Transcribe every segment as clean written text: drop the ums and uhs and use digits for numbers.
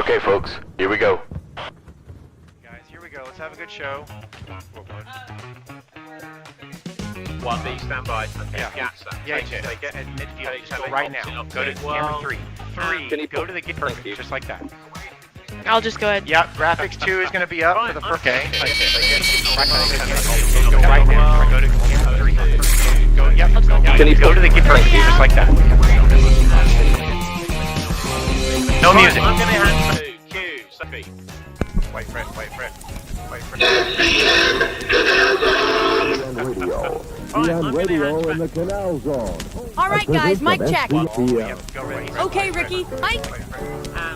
Okay, folks, here we go. Guys, here we go. Let's have a good show. 1B, stand by. Okay, Yeah. gas that. Yeah, Take just it. like at midfield. Okay, Just go take right it. now. Take Go to it. camera 3. Can 3. you Go to the game. Thank you. Just like that. I'll just go ahead. Yep. Graphics 2 is going to be up for the first. Okay. Take it. Go right now. Go to camera 3. Go. Yep. Can you Go to the game. Just like that. No music. I'm going to hand to Q, Sophie. Wait for it. Wait for it. Wait for it. On radio in the Canal Zone. All right, guys, mic check. SBPM. Go ready. Okay, Ricky, mic.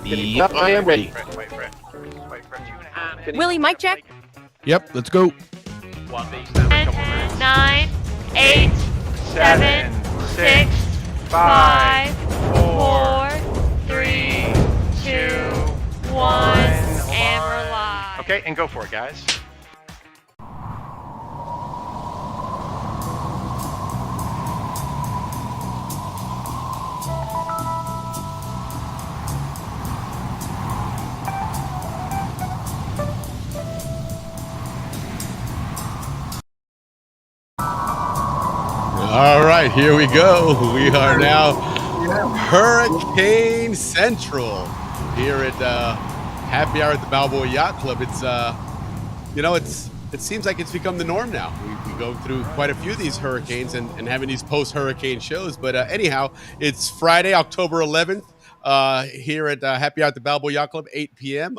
Yep, I am ready. Wait for it. Wait for it. Willie, mic check. Yep, let's go. 1B, stand by. 10, 9, 8, 7, 6, 5, 4, 3, 2, 1, and we're live. Okay, and go for it, guys. All right, here we go. We are now Hurricane Central here at Happy Hour at the Balboa Yacht Club. It's it seems like it's become the norm now. We go through quite a few of these hurricanes and having these post-hurricane shows. But anyhow, it's Friday, October 11th, here at Happy Hour at the Balboa Yacht Club, 8 p.m.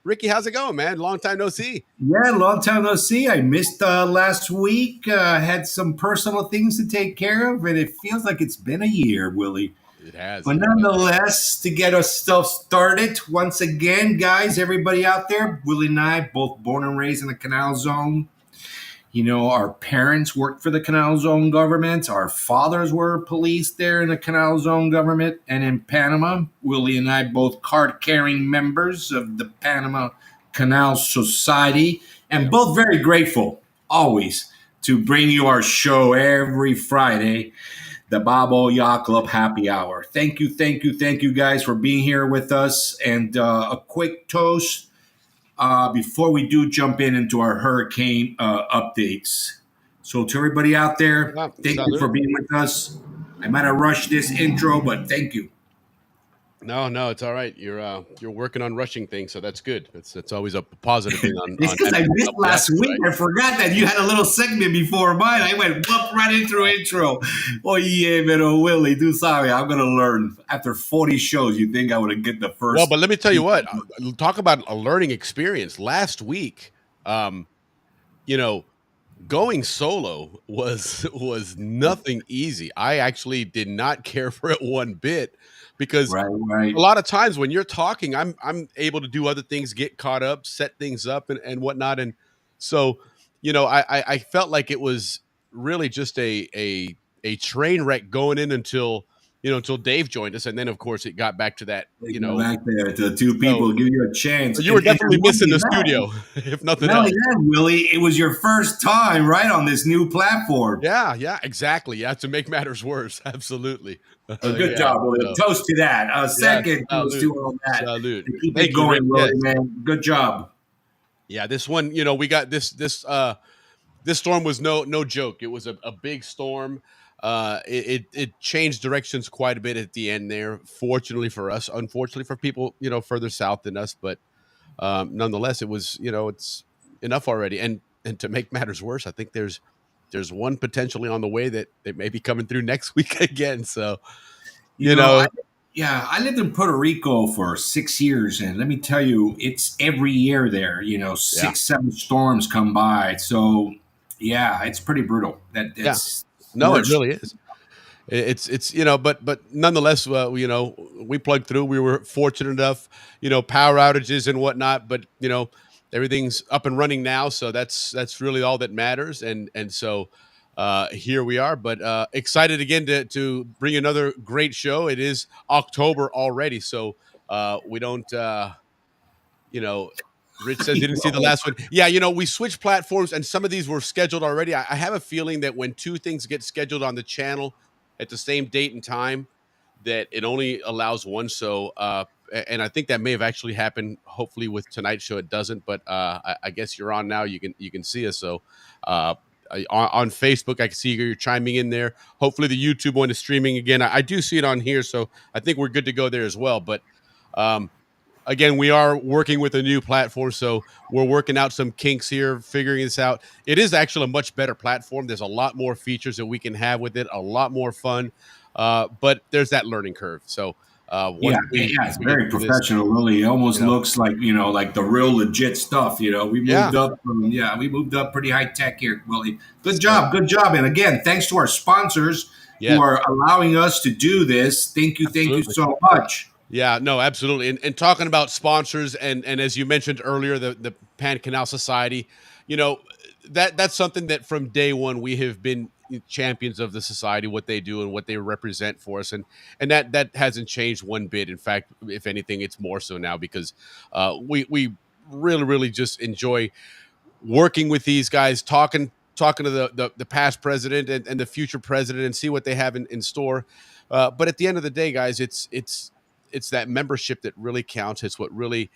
Ricky, how's it going, man? Long time no see. Yeah, long time no see. I missed last week. Had some personal things to take care of, and it feels like it's been a year, Willie. It has. But nonetheless, to get us stuff started, once again, guys, everybody out there, Willie and I, both born and raised in the Canal Zone. You know, our parents worked for the Canal Zone government. Our fathers were police there in the Canal Zone government. And in Panama, Willie and I both card-carrying members of the Panama Canal Society. And both very grateful, always, to bring you our show every Friday, the Balboa Yacht Club Happy Hour. Thank you, guys, for being here with us. And a quick toast. Before we do jump into our hurricane updates. So to everybody out there, thank you for being with us. I might have rushed this intro, but thank you. No, it's all right. You're working on rushing things, so that's good. It's always a positive thing. It's because I missed last week. Right? I forgot that you had a little segment before mine. I went whoop right into intro. Oh yeah, pero Willie, do sorry. I'm gonna learn. After 40 shows, you think I would have get the first? Well, but let me tell you what. Talk about a learning experience. Last week, going solo was nothing easy. I actually did not care for it one bit. Because right. A lot of times when you're talking, I'm able to do other things, get caught up, set things up and whatnot. And so, I felt like it was really just a train wreck going in until Dave joined us. And then, of course, it got back to that, back there to two people, give you a chance. You were definitely missing the studio, if nothing else. Yeah, Willie, it was your first time, right, on this new platform. Yeah, exactly. Yeah, to make matters worse. Absolutely. Good job, Willie. Toast to that. Second, toast to all that. Salute. Keep it going, Willie, man. Good job. Yeah, this one, we got this storm was no joke. It was a big storm. It changed directions quite a bit at the end there. Fortunately for us, unfortunately for people, further south than us, but nonetheless, it was, it's enough already. And to make matters worse, I think there's one potentially on the way that may be coming through next week again. So, I lived in Puerto Rico for 6 years, and let me tell you, it's every year there. 6-7 storms come by. So, yeah, it's pretty brutal. No, it really is. It's but nonetheless, we plugged through. We were fortunate enough, power outages and whatnot, but everything's up and running now, so that's really all that matters. And so here we are, but excited again to bring another great show. It is October already, so we don't Rich says didn't see the last one. Yeah, we switched platforms, and some of these were scheduled already. I have a feeling that when two things get scheduled on the channel at the same date and time, that it only allows one. So and I think that may have actually happened. Hopefully, with tonight's show, it doesn't. But I guess you're on now. You can see us. So on Facebook, I can see you're chiming in there. Hopefully, the YouTube one is streaming again. I do see it on here, so I think we're good to go there as well. But um, again, we are working with a new platform, so we're working out some kinks here, figuring this out. It is actually a much better platform. There's a lot more features that we can have with it, a lot more fun, but there's that learning curve. So Yeah, once we, yeah, it's we get very through this, professional. Really, it almost you know, looks like like the real legit stuff. We yeah. moved up from we moved up pretty high tech here, Willie. So Good job, and again, thanks to our sponsors who yeah, are allowing us to do this. Thank you absolutely. so much. Yeah, no, absolutely. And talking about sponsors, and as you mentioned earlier, the Pan Canal Society, you know, that's something that from day one we have been champions of the society, what they do and what they represent for us, and that hasn't changed one bit. In fact, if anything, it's more so now because we really just enjoy working with these guys, talking to the past president and the future president, and see what they have in store. But at the end of the day, guys, it's that membership that really counts. It's what really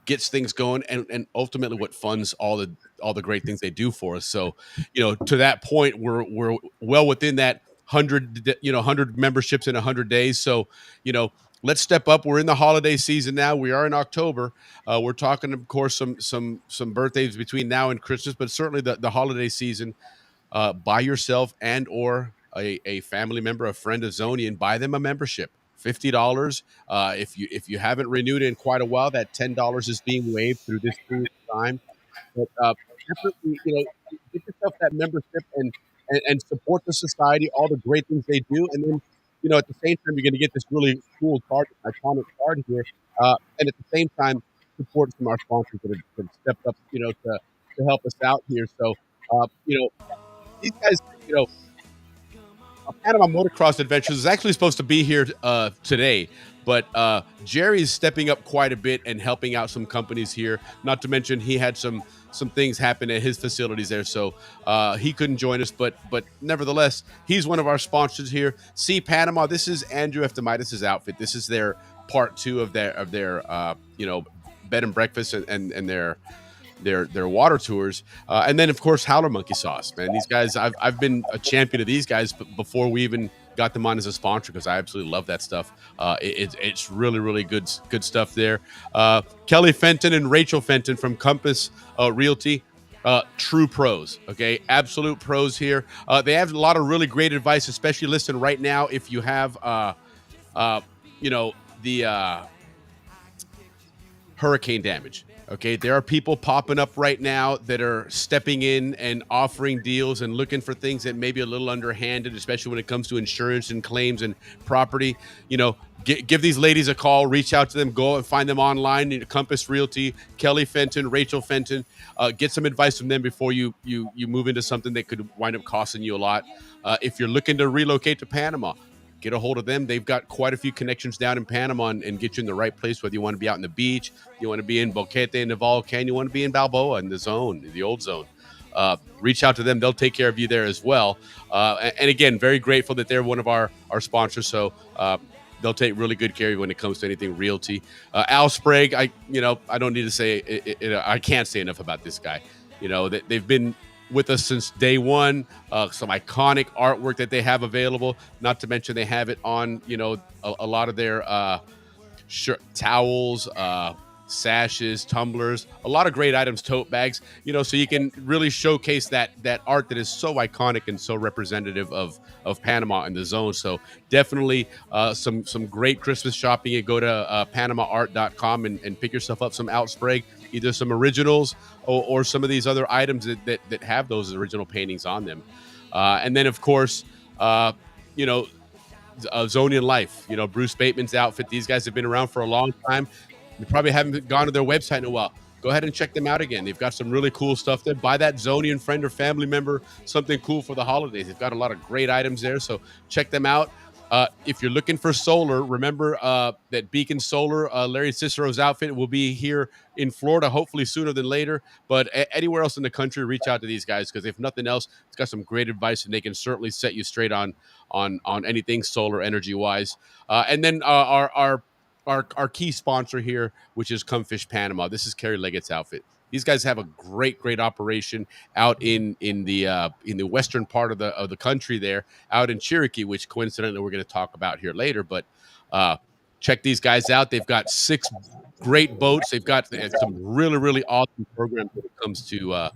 gets things going, and ultimately what funds all the great things they do for us. So, to that point, we're well within that 100 memberships in 100 days. So, you know, let's step up. We're in the holiday season now. We are in October. We're talking, of course, some birthdays between now and Christmas, but certainly the holiday season. Buy yourself and or a family member, a friend of Zonian, buy them a membership. $50. If you haven't renewed in quite a while, that $10 is being waived through this period of time. But definitely, get yourself that membership and support the society, all the great things they do, and then at the same time, you're going to get this really cool card, iconic card here, and at the same time, support some of our sponsors that have stepped up, to help us out here. So, these guys, Panama Motocross Adventures is actually supposed to be here today, but Jerry's stepping up quite a bit and helping out some companies here. Not to mention he had some things happen at his facilities there, so he couldn't join us. But nevertheless, he's one of our sponsors here. See Panama. This is Andrew Eftimitis' outfit. This is their part two of their bed and breakfast and their water tours, and then of course Howler Monkey Sauce. Man, these guys, I've been a champion of these guys before we even got them on as a sponsor because I absolutely love that stuff. It's really good stuff there. Kelly Fenton and Rachel Fenton from Compass Realty. True pros, okay, absolute pros here. They have a lot of really great advice, especially listen right now if you have the hurricane damage. Okay, there are people popping up right now that are stepping in and offering deals and looking for things that may be a little underhanded, especially when it comes to insurance and claims and property. Give these ladies a call, reach out to them, go and find them online. Compass Realty, Kelly Fenton, Rachel Fenton. Get some advice from them before you move into something that could wind up costing you a lot. If you're looking to relocate to Panama, get a hold of them. They've got quite a few connections down in Panama and get you in the right place, whether you want to be out in the beach, you want to be in Boquete in the Volcan, you want to be in Balboa in the zone, the old zone. Reach out to them. They'll take care of you there as well. And again, very grateful that they're one of our sponsors. So they'll take really good care of you when it comes to anything realty. Al Sprague, I don't need to say it, I can't say enough about this guy. They've been with us since day one. Some iconic artwork that they have available. Not to mention they have it on, a lot of their towels, sashes, tumblers, a lot of great items, tote bags. So you can really showcase that art that is so iconic and so representative of Panama and the zone. So definitely some great Christmas shopping. You go to PanamaArt.com and pick yourself up some Al Sprague, either some originals or some of these other items that have those original paintings on them. And then, of course, Zonian Life, Bruce Bateman's outfit. These guys have been around for a long time. You probably haven't gone to their website in a while. Go ahead and check them out again. They've got some really cool stuff there. Buy that Zonian friend or family member something cool for the holidays. They've got a lot of great items there, so check them out. If you're looking for solar, remember that Beacon Solar, Larry Cicero's outfit, will be here in Florida, hopefully sooner than later. But anywhere else in the country, reach out to these guys because if nothing else, it's got some great advice and they can certainly set you straight on anything solar energy wise. And then our our key sponsor here, which is Come Fish Panama. This is Kerry Leggett's outfit. These guys have a great operation out in the western part of the country there, out in Cherokee, which coincidentally we're going to talk about here later. But check these guys out. They've got 6 great boats. They've got some really awesome programs when it comes to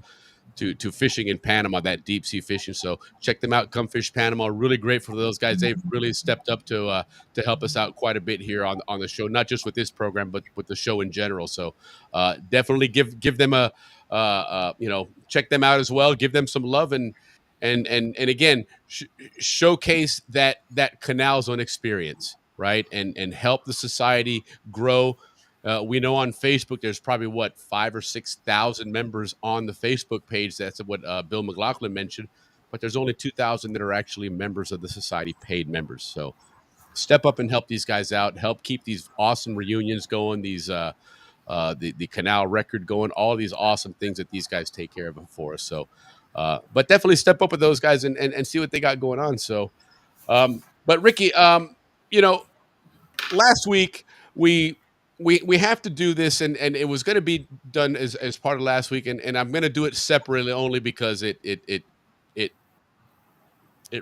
fishing in Panama, that deep sea fishing. So check them out. Come Fish Panama. Really great for those guys. They've really stepped up to help us out quite a bit here on the show, not just with this program, but with the show in general. So definitely give them check them out as well. Give them some love and again showcase that Canal Zone experience, right? And help the society grow. We know on Facebook there's probably 5,000 or 6,000 members on the Facebook page. That's what Bill McLaughlin mentioned, but there's only 2,000 that are actually members of the society, paid members. So step up and help these guys out. Help keep these awesome reunions going. These the Canal record going. All these awesome things that these guys take care of for us. So, but definitely step up with those guys and see what they got going on. So, but Ricky, last week we have to do this, and it was going to be done as part of last week, and I'm going to do it separately only because it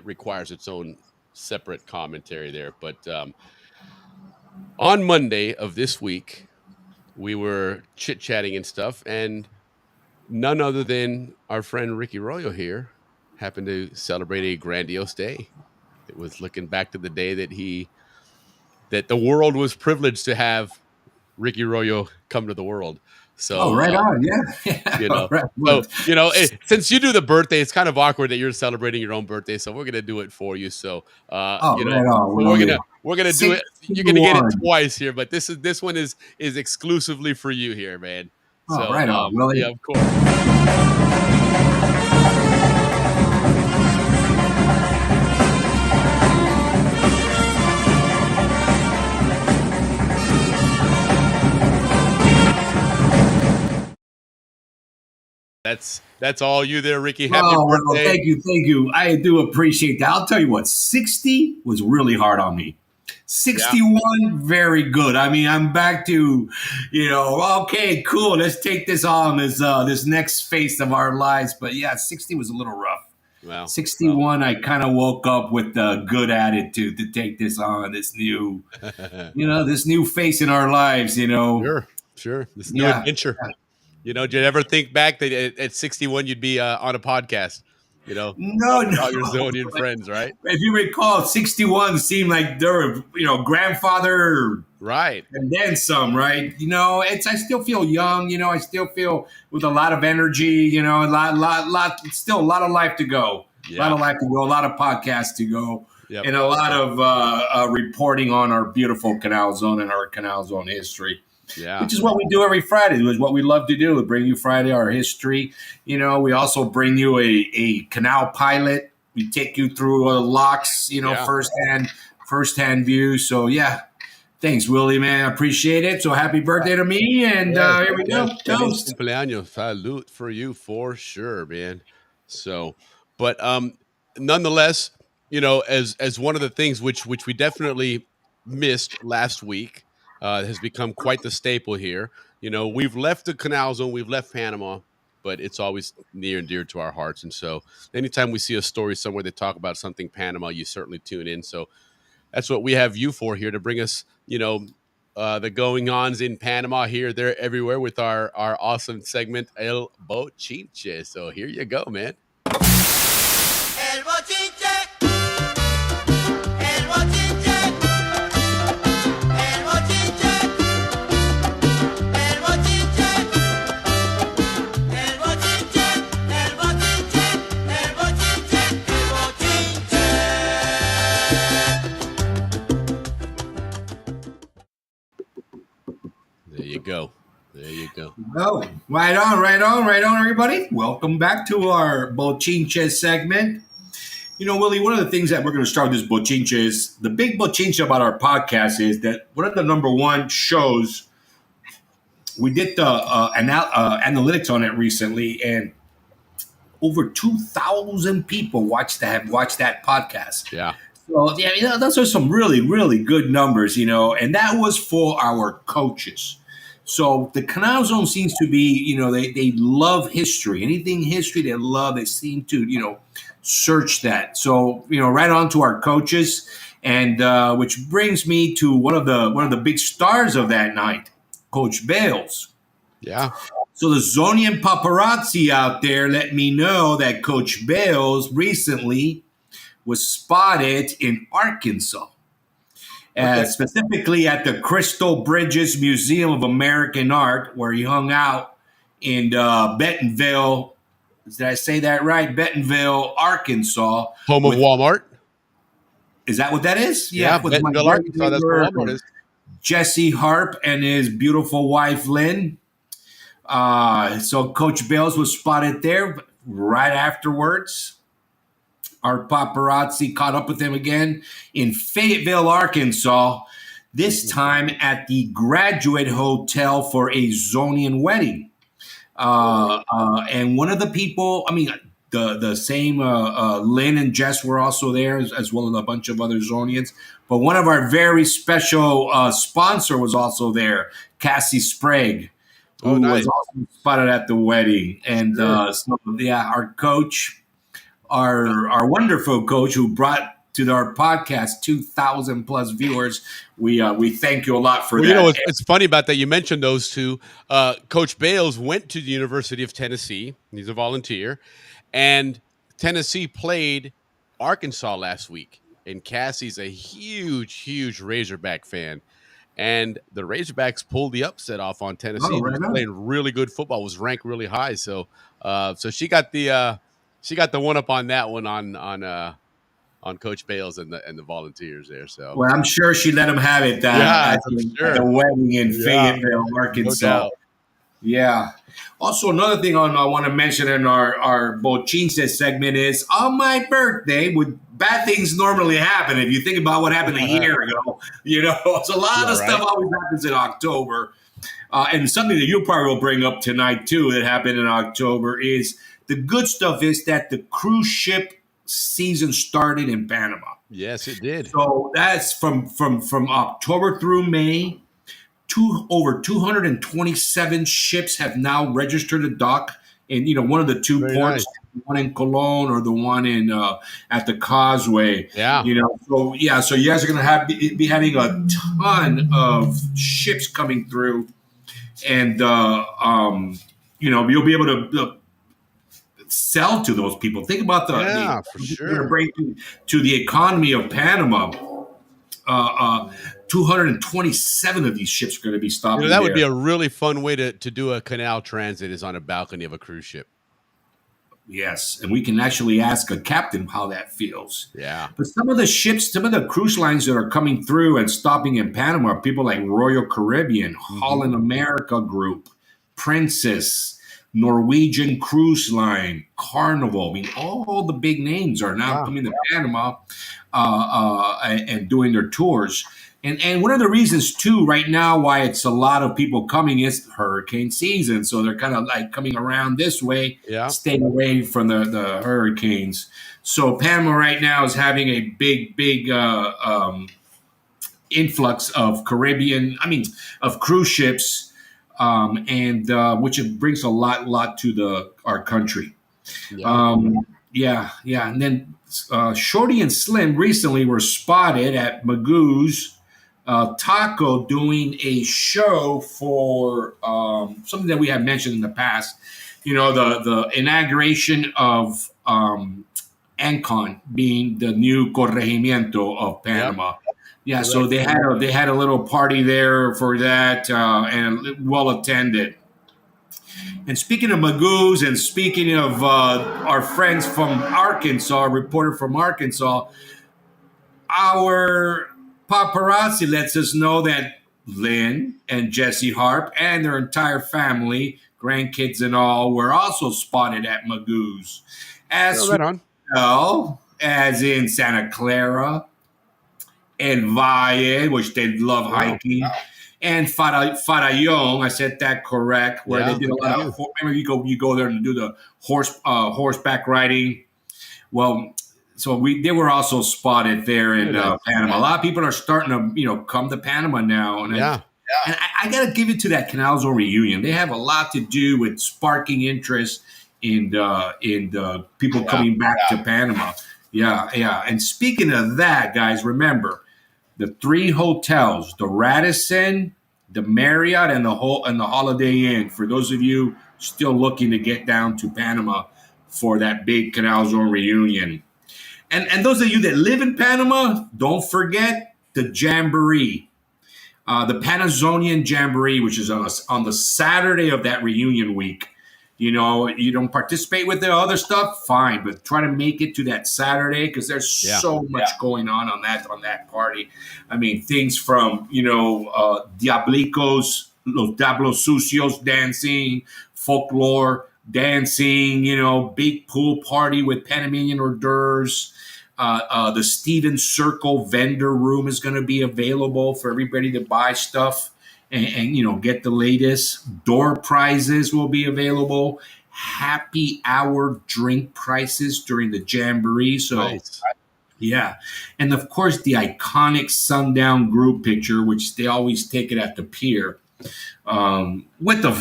requires its own separate commentary there. But on Monday of this week, we were chit-chatting and stuff, and none other than our friend Ricky Royo here happened to celebrate a grandiose day. It was looking back to the day that the world was privileged to have Ricky Royo come to the world. So, right on, yeah. Right. So, since you do the birthday, it's kind of awkward that you're celebrating your own birthday. So we're gonna do it for you. So, right on. We're gonna do it. You're gonna get it twice here, but this one is exclusively for you here, man. So, right on, Willie. Yeah, of course. That's all you there, Ricky. Happy birthday. Well, thank you. I do appreciate that. I'll tell you what, 60 was really hard on me. 61, very good. I mean, I'm back to, okay, cool. Let's take this on this next phase of our lives. But yeah, 60 was a little rough. Wow. 61, I kind of woke up with a good attitude to take this on, this new, this new phase in our lives, Sure. This new adventure. Yeah. Did you ever think back that at 61 you'd be on a podcast? No. All your Zodian friends, right? If you recall, 61 seemed like they're, grandfather, right, and then some, right? I still feel young. I still feel with a lot of energy. Still a lot of life to go. Yeah. A lot of life to go. A lot of podcasts to go, and a lot of reporting on our beautiful Canal Zone and our Canal Zone history. Yeah. Which is what we do every Friday. It was what we love to do. We bring you Friday, our history. We also bring you a canal pilot. We take you through locks, firsthand view. So, yeah. Thanks, Willie, man. I appreciate it. So, happy birthday to me. And here we go. Toast. Cumpleaños. Salute for you for sure, man. So, but nonetheless, as one of the things which we definitely missed last week, has become quite the staple here. We've left the Canal Zone, we've left Panama, but it's always near and dear to our hearts. And so anytime we see a story somewhere that talk about something Panama, you certainly tune in. So that's what we have you for here, to bring us, the going-ons in Panama, here, there, everywhere, with our awesome segment, El Bochinche. So here you go, man. El Bochinche. There you go. Oh, right on, everybody. Welcome back to our Bochinche segment. Willie, one of the things that we're going to start with this Bochinche is, the big Bochinche about our podcast is that one of the number one shows, we did the analytics on it recently, and over 2,000 people watched that podcast. Yeah. So yeah, those are some really, really good numbers, and that was for our coaches. So the Canal Zone seems to be, they love history. Anything history they love, they seem to, search that. So, right on to our coaches, and which brings me to one of the big stars of that night, Coach Bales. Yeah. So the Zonian paparazzi out there let me know that Coach Bales recently was spotted in Arkansas, Okay. specifically at the Crystal Bridges Museum of American Art, where he hung out in Bentonville. Did I say that right? Bentonville, Arkansas. Home of With Walmart. Is that what that is? Yeah, with my Bentonville, Arkansas. That's where neighbor Walmart is. Jesse Harp and his beautiful wife Lynn. So Coach Bales was spotted there. But right afterwards, our paparazzi caught up with him again in Fayetteville, Arkansas, this time at the Graduate Hotel for a Zonian wedding. And one of the people, the same Lynn and Jess were also there, as well as a bunch of other Zonians. But one of our very special sponsor was also there, Cassie Sprague, who Oh, nice. was also spotted at the wedding. And our coach, our wonderful coach who brought to our podcast 2,000 plus viewers. We thank you a lot for Well, that. it's funny about that. You mentioned those two. Coach Bales went to the University of Tennessee. He's a volunteer. And Tennessee played Arkansas last week. And Cassie's a huge, huge Razorback fan. And the Razorbacks pulled the upset off on Tennessee. Oh, right Who was on. playing really good football, was ranked really high. So she got the one up on that one on Coach Bales and the volunteers there. So Well, I'm sure she let him have it at the wedding in Fayetteville, Arkansas. No doubt. Yeah. Also, another thing I want to mention in our Bochinche segment is on my birthday, bad things normally happen. If you think about what happened a year ago, it's a lot of stuff always happens in October. And something that you probably will bring up tonight, too, that happened in October is the good stuff is that the cruise ship season started in Panama. Yes, it did. So that's from October through May. Over 227 ships have now registered to dock in one of the two Very ports, the one in Cologne or the one in at the Causeway. Yeah. So you guys are going to be having a ton of ships coming through, and you'll be able to sell to those people. Think about for sure. bring to the economy of Panama. 227 of these ships are going to be stopping. That would be a really fun way to do a canal transit, is on a balcony of a cruise ship. Yes, and we can actually ask a captain how that feels. Yeah. But some of the cruise lines that are coming through and stopping in Panama are people like Royal Caribbean, Holland America Group, Princess, Norwegian Cruise Line, Carnival. All the big names are now coming to Panama and doing their tours. And one of the reasons, too, right now why it's a lot of people coming is hurricane season. So they're kind of like coming around this way, staying away from the hurricanes. So Panama right now is having a big influx of of cruise ships, and which it brings a lot to our country. And then Shorty and Slim recently were spotted at Magoo's Taco doing a show for something that we have mentioned in the past. The inauguration of Ancon being the new corregimiento of Panama. Yeah, so they had a little party there for that, and well attended. And speaking of Magoo's, and speaking of our friends from Arkansas, a reporter from Arkansas, our paparazzi lets us know that Lynn and Jesse Harp and their entire family, grandkids and all, were also spotted at Magoo's, as well as in Santa Clara, El Valle, which they love hiking. And Farallon, I said that correct, where they did a lot of. Remember, you go there and do the horseback riding. Well, So they were also spotted there in Very nice. Panama. A lot of people are starting to come to Panama now, and Yeah. I got to give it to that Canal Zone reunion. They have a lot to do with sparking interest in people coming back to Panama. Yeah, yeah. And speaking of that, guys, remember the 3 hotels: the Radisson, the Marriott, and the Holiday Inn. For those of you still looking to get down to Panama for that big Canal Zone reunion. And those of you that live in Panama, don't forget the Jamboree, the Panazonian Jamboree, which is on the Saturday of that reunion week. You don't participate with the other stuff, fine, but try to make it to that Saturday because there's so much going on that party. I mean, things from Diablicos, Los Diablos Sucios dancing, folklore dancing, big pool party with Panamanian hors d'oeuvres. The Steven Circle vendor room is going to be available for everybody to buy stuff and get the latest. Door prizes will be available. Happy hour drink prices during the Jamboree. So, Nice. Yeah. And of course, the iconic sundown group picture, which they always take it at the pier, with the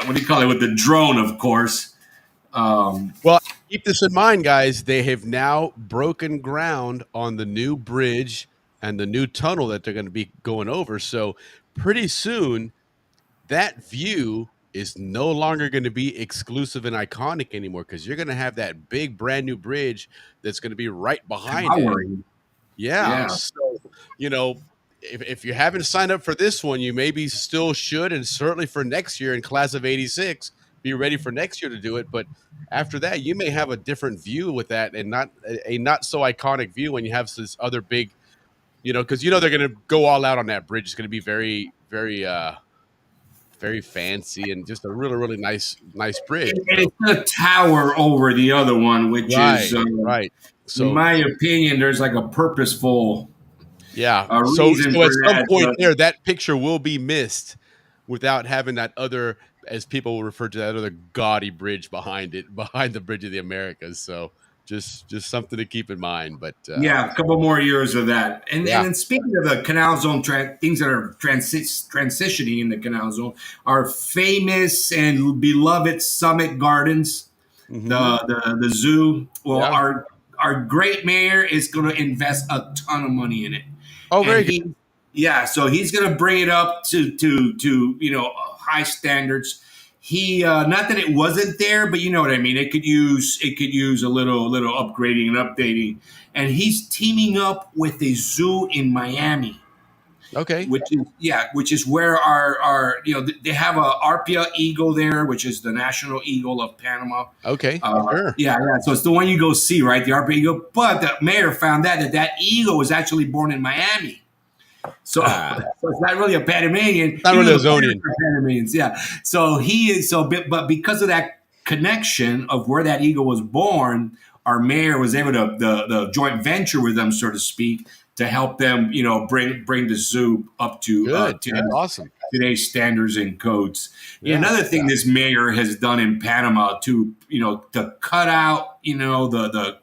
what do you call it? With the drone, of course. Well, keep this in mind, guys. They have now broken ground on the new bridge and the new tunnel that they're going to be going over. So pretty soon, that view is no longer going to be exclusive and iconic anymore because you're going to have that big brand new bridge that's going to be right behind it. Yeah. So, if you haven't signed up for this one, you maybe still should, and certainly for next year in class of 86, be ready for next year to do it. But after that, you may have a different view with that and not a not so iconic view when you have this other big, because they're going to go all out on that bridge. It's going to be very, very, very fancy and just a really, really nice bridge. And it's going to tower over the other one, which is right. So, in my opinion, there's like a purposeful. Yeah. So at some point there, that picture will be missed without having that other, as people will refer to that other gaudy bridge behind the Bridge of the Americas. So just something to keep in mind. But a couple more years of that. And then speaking of the Canal Zone, things that are transitioning in the Canal Zone, our famous and beloved Summit Gardens, the zoo. Well, our great mayor is going to invest a ton of money in it. Oh, very good. Yeah, so he's going to bring it up to high standards. He not that it wasn't there, but you know what I mean. It could use a little upgrading and updating. And he's teaming up with a zoo in Miami. Okay. Which is where our they have a Arpia eagle there, which is the national eagle of Panama. Okay. Sure. Yeah. So it's the one you go see, right? The Arpia eagle. But the mayor found that eagle was actually born in Miami. So it's not really a Panamanian. Not really a Zonian. Panamanians, yeah. So he is but because of that connection of where that eagle was born, our mayor was able to the joint venture with them, so to speak, to help them, bring the zoo up to awesome today's standards and codes. Another thing this mayor has done in Panama to cut out, the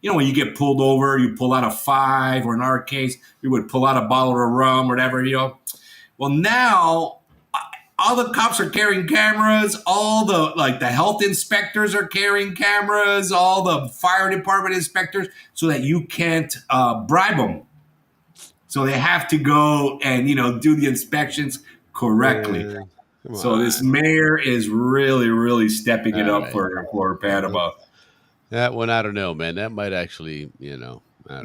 when you get pulled over, you pull out a 5, or in our case, we would pull out a bottle of rum or whatever, Well, now all the cops are carrying cameras. All the health inspectors are carrying cameras. All the fire department inspectors, so that you can't bribe them. So they have to go and do the inspections correctly. So this mayor is really, really stepping it up for Panama. That one, I don't know, man. That might actually,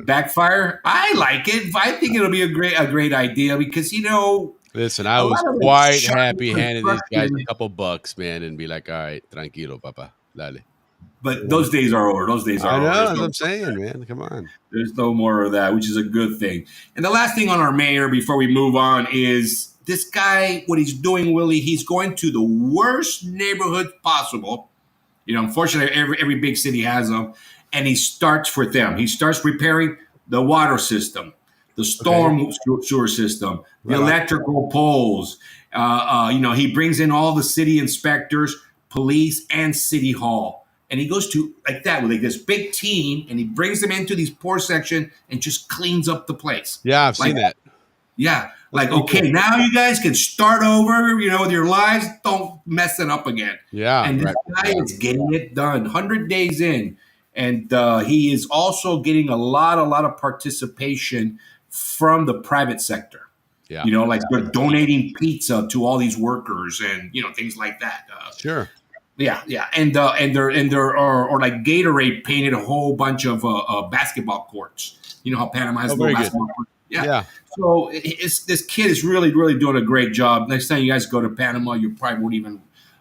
backfire. I like it. I think it'll be a great idea because Listen, I was quite happy handing these guys a couple bucks, man, and be like, all right, tranquilo, papa, dale. But those days are over. Those days are over. I know, that's what I'm saying, man. Come on. There's no more of that, which is a good thing. And the last thing on our mayor before we move on is this guy, what he's doing, Willie, he's going to the worst neighborhood possible. Unfortunately, every big city has them. And he starts with them. He starts repairing the water system, the storm sewer system, the electrical poles. He brings in all the city inspectors, police, and city hall. and he goes to like that with like this big team, and he brings them into these poor section and just cleans up the place. Yeah, I've seen that. Yeah, like pretty okay, cool. now you guys can start over. With your lives. Don't mess it up again. Yeah, And this right. guy is getting it done. 100 days in, and he is also getting a lot of participation from the private sector. Yeah, Like they're donating pizza to all these workers and things like that. sure. Yeah, and they're or like Gatorade painted a whole bunch of basketball courts. You know how Panama has very little good. basketball courts. Yeah. Yeah. So this kid is really doing a great job. Next time you guys go to Panama, you probably won't even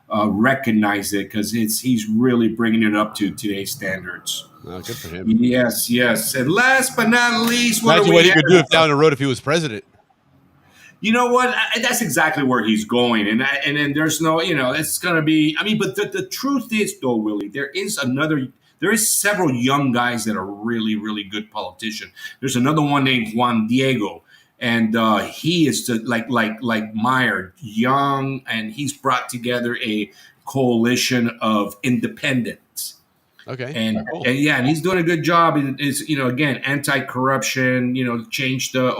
recognize it because he's really bringing it up to today's standards. Good for him. Yes. And last but not least, Imagine what he could do if down the road if he was president. You know what? That's exactly where he's going, and then there's no, it's gonna be. I mean, but the truth is, though, Willie, there is several young guys that are really good politicians. There's another one named Juan Diego, and he is like Meyer, young, and he's brought together a coalition of independents. Okay. And, Cool. and yeah, and he's doing a good job. Is again anti-corruption. Change the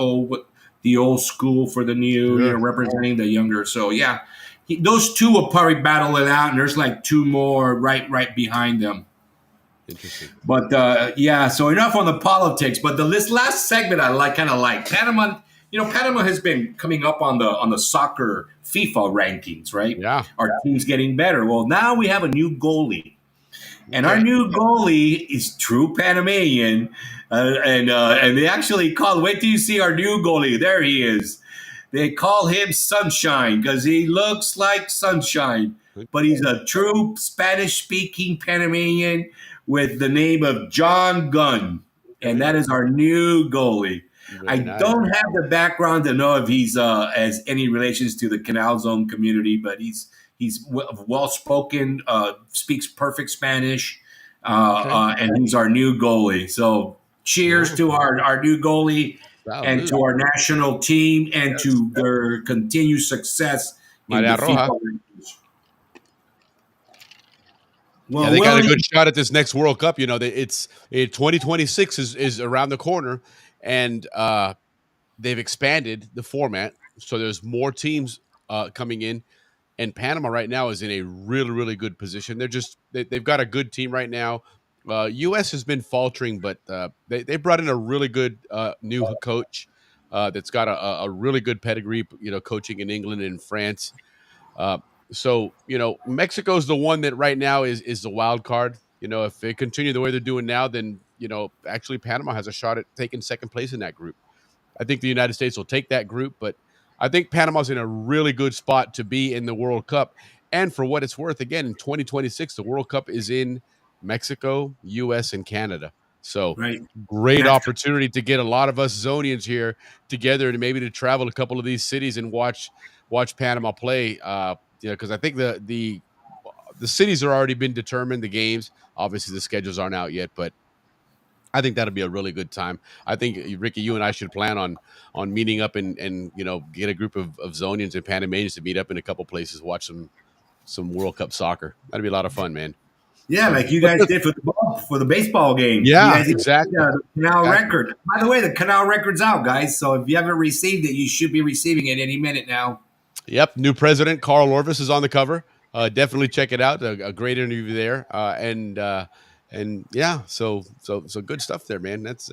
old school for the new, Sure. representing the younger. So yeah, those two will probably battle it out, and there's like two more right behind them. Interesting. But yeah, so enough on the politics. But this last segment I kind of like Panama. Panama has been coming up on the soccer FIFA rankings, right? Yeah. Our team's getting better. Well, now we have a new goalie. And our new goalie is true Panamanian, and they actually wait till you see our new goalie. There he is. They call him Sunshine because he looks like sunshine, but he's a true Spanish-speaking Panamanian with the name of John Gunn, and that is our new goalie. I don't have the background to know if he's has any relations to the Canal Zone community, but he's well spoken, speaks perfect Spanish, and he's our new goalie. So cheers to our new goalie and to our national team and to their continued success in the FIFA rankings. Well, they got a good shot at this next World Cup. It's 2026 is around the corner, and they've expanded the format, so there's more teams coming in. And Panama right now is in a really good position. They've got a good team right now. U.S. has been faltering, but they brought in a really good new coach that's got a really good pedigree, coaching in England and France. So Mexico's the one that right now is the wild card. If they continue the way they're doing now, then actually Panama has a shot at taking second place in that group. I think the United States will take that group, but I think Panama's in a really good spot to be in the World Cup. And for what it's worth, again, in 2026, the World Cup is in Mexico, U.S., and Canada. So great opportunity to get a lot of us Zonians here together and maybe to travel a couple of these cities and watch Panama play. Because I think the cities are already been determined, the games. Obviously, the schedules aren't out yet, but I think that'll be a really good time. I think, Ricky, you and I should plan on meeting up and get a group of Zonians and Panamanians to meet up in a couple places, watch some World Cup soccer. That'd be a lot of fun, man. Yeah, like you guys did for the baseball game. Yeah, you guys exactly. The Canal record. By the way, the Canal record's out, guys. So if you haven't received it, you should be receiving it any minute now. Yep, new president Carl Orvis is on the cover. Definitely check it out. A great interview there, and yeah, so good stuff there, man. That's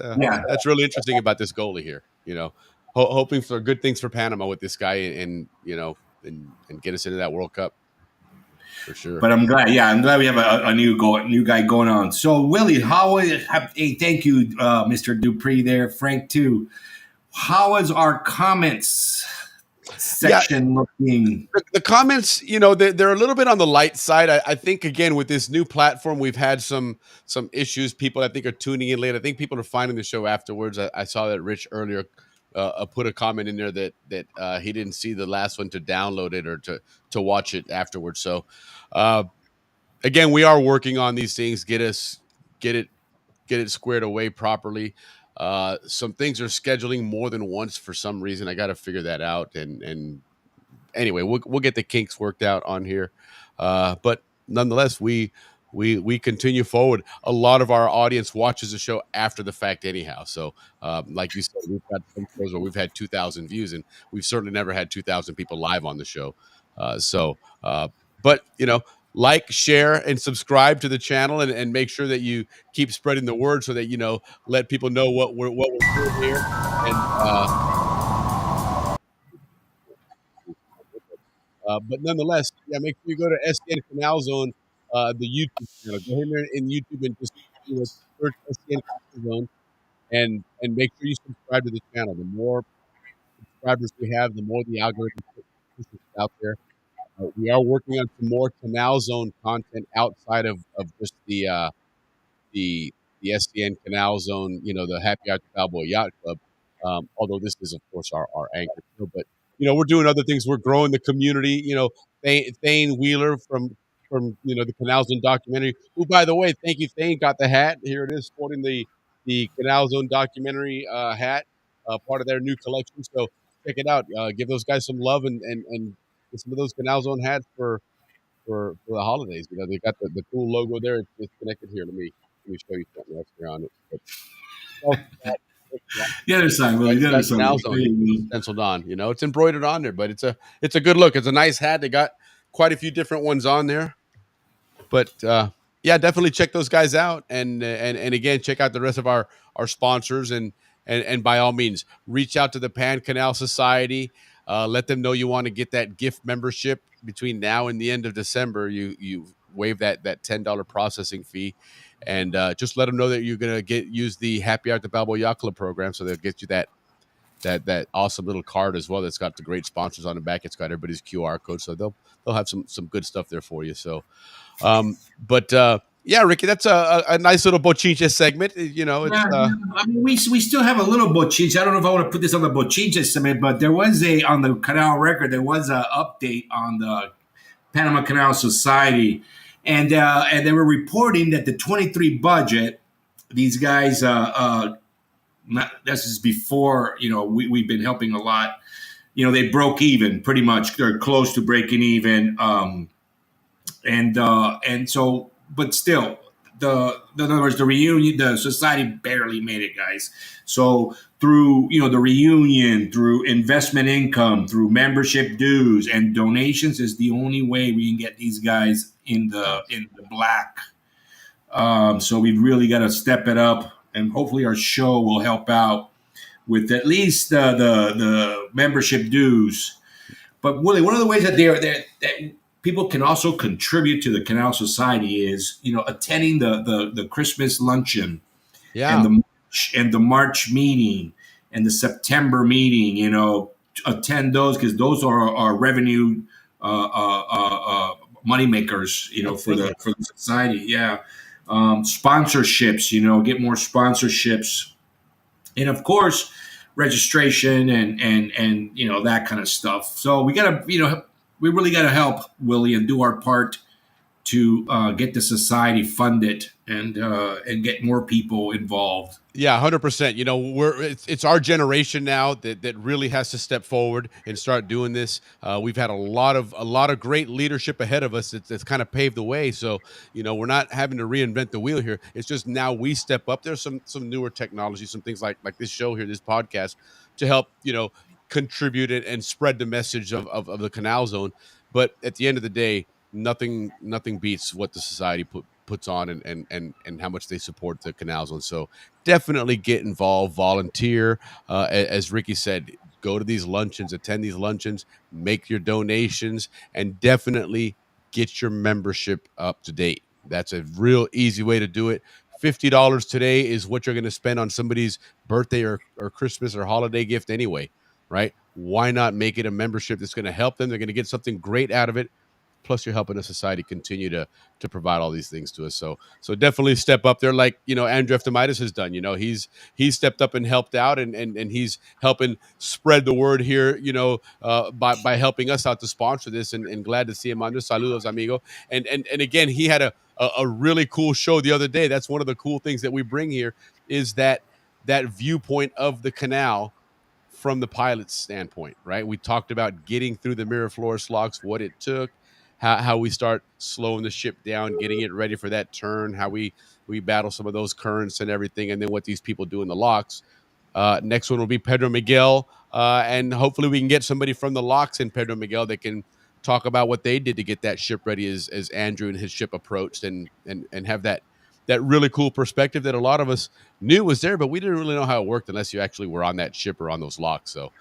really interesting about this goalie here. Hoping for good things for Panama with this guy, and get us into that World Cup for sure. But I'm glad we have a new guy going on. So Willie, thank you, Mr. Dupree there, Frank too. How is our comments section looking? The comments, they're a little bit on the light side. I think, again, with this new platform, we've had some issues. People, I think, are tuning in late. I think people are finding the show afterwards. I saw that Rich earlier put a comment in there that he didn't see the last one to download it or to watch it afterwards. So, again, we are working on these things. Get it squared away properly. Some things are scheduling more than once for some reason. I got to figure that out. And anyway, we'll get the kinks worked out on here. But nonetheless, we we continue forward. A lot of our audience watches the show after the fact, anyhow. So, like you said, we've got some shows where we've had 2,000 views, and we've certainly never had 2,000 people live on the show. But like, share, and subscribe to the channel, and make sure that you keep spreading the word so that let people know what we're doing here. And but nonetheless, yeah, make sure you go to SCN Canal Zone, the YouTube channel. Go in there in YouTube and just search SCN Canal Zone, and make sure you subscribe to the channel. The more subscribers we have, the more the algorithm pushes it out there. We are working on some more Canal Zone content outside of just the the SDN Canal Zone, the Happy Hour at the Balboa Yacht Club. Although this is, of course, our anchor show, but we're doing other things. We're growing the community. Thane Wheeler from the Canal Zone documentary. Who, by the way, thank you, Thane, got the hat. Here it is, sporting the Canal Zone documentary hat, part of their new collection. So check it out. Give those guys some love, and get some of those Canal Zone hats for the holidays. They got the cool logo there. It's connected here. Let me show you something extra on it. But also The other side, Willie. The other side. Canal Zone stenciled on. It's embroidered on there, but it's a good look. It's a nice hat. They got quite a few different ones on there. But yeah, definitely check those guys out, and again, check out the rest of our sponsors, and by all means, reach out to the Pan Canal Society. Let them know you want to get that gift membership between now and the end of December. You waive that $10 processing fee, and just let them know that you're gonna use the Happy Hour at the Balboa Yacht Club program, so they'll get you that awesome little card as well. That's got the great sponsors on the back. It's got everybody's QR code, so they'll have some good stuff there for you. So, but yeah, Ricky, that's a nice little bochinche segment. It's I mean, we still have a little bochinche. I don't know if I want to put this on the bochinche segment, but there was on the Canal record, there was an update on the Panama Canal Society, and they were reporting that the 23 budget, these guys, this is before we've been helping a lot. They broke even pretty much. They're close to breaking even, and so, but still, in other words, the reunion, the society barely made it, guys. So through the reunion, through investment income, through membership dues and donations is the only way we can get these guys in the black. So we've really got to step it up, and hopefully our show will help out with at least the membership dues. But Willie, one of the ways that that people can also contribute to the Canal Society is attending the Christmas luncheon, yeah, and the March meeting and the September meeting. Attend those, because those are our revenue money makers. For the society. Yeah. Sponsorships, get more sponsorships, and of course registration and that kind of stuff. So we gotta we really gotta help, Willie, and do our part to get the society funded and get more people involved. Yeah, 100%. It's our generation now that really has to step forward and start doing this. We've had a lot of great leadership ahead of us that's kind of paved the way. So we're not having to reinvent the wheel here. It's just now we step up. There's some newer technology, some things like this show here, this podcast, to help contribute and spread the message of the Canal Zone. But at the end of the day, nothing beats what the society puts on and how much they support the Canal Zone. So definitely get involved, volunteer. As Ricky said, go to these luncheons, attend these luncheons, make your donations, and definitely get your membership up to date. That's a real easy way to do it. $50 today is what you're going to spend on somebody's birthday or Christmas or holiday gift anyway, right? Why not make it a membership that's going to help them? They're going to get something great out of it. Plus, you're helping the society continue to provide all these things to us. So definitely step up there, like Andrew Eftimitis has done. He's stepped up and helped out, and he's helping spread the word here. By helping us out to sponsor this, and glad to see him on this. Saludos, amigo. And again, he had a really cool show the other day. That's one of the cool things that we bring here, is that viewpoint of the canal from the pilot's standpoint, right? We talked about getting through the Miraflores locks, what it took. how we start slowing the ship down, getting it ready for that turn, how we battle some of those currents and everything, and then what these people do in the locks. Next one will be Pedro Miguel, and hopefully we can get somebody from the locks in Pedro Miguel that can talk about what they did to get that ship ready as Andrew and his ship approached, and have that really cool perspective that a lot of us knew was there, but we didn't really know how it worked unless you actually were on that ship or on those locks. So,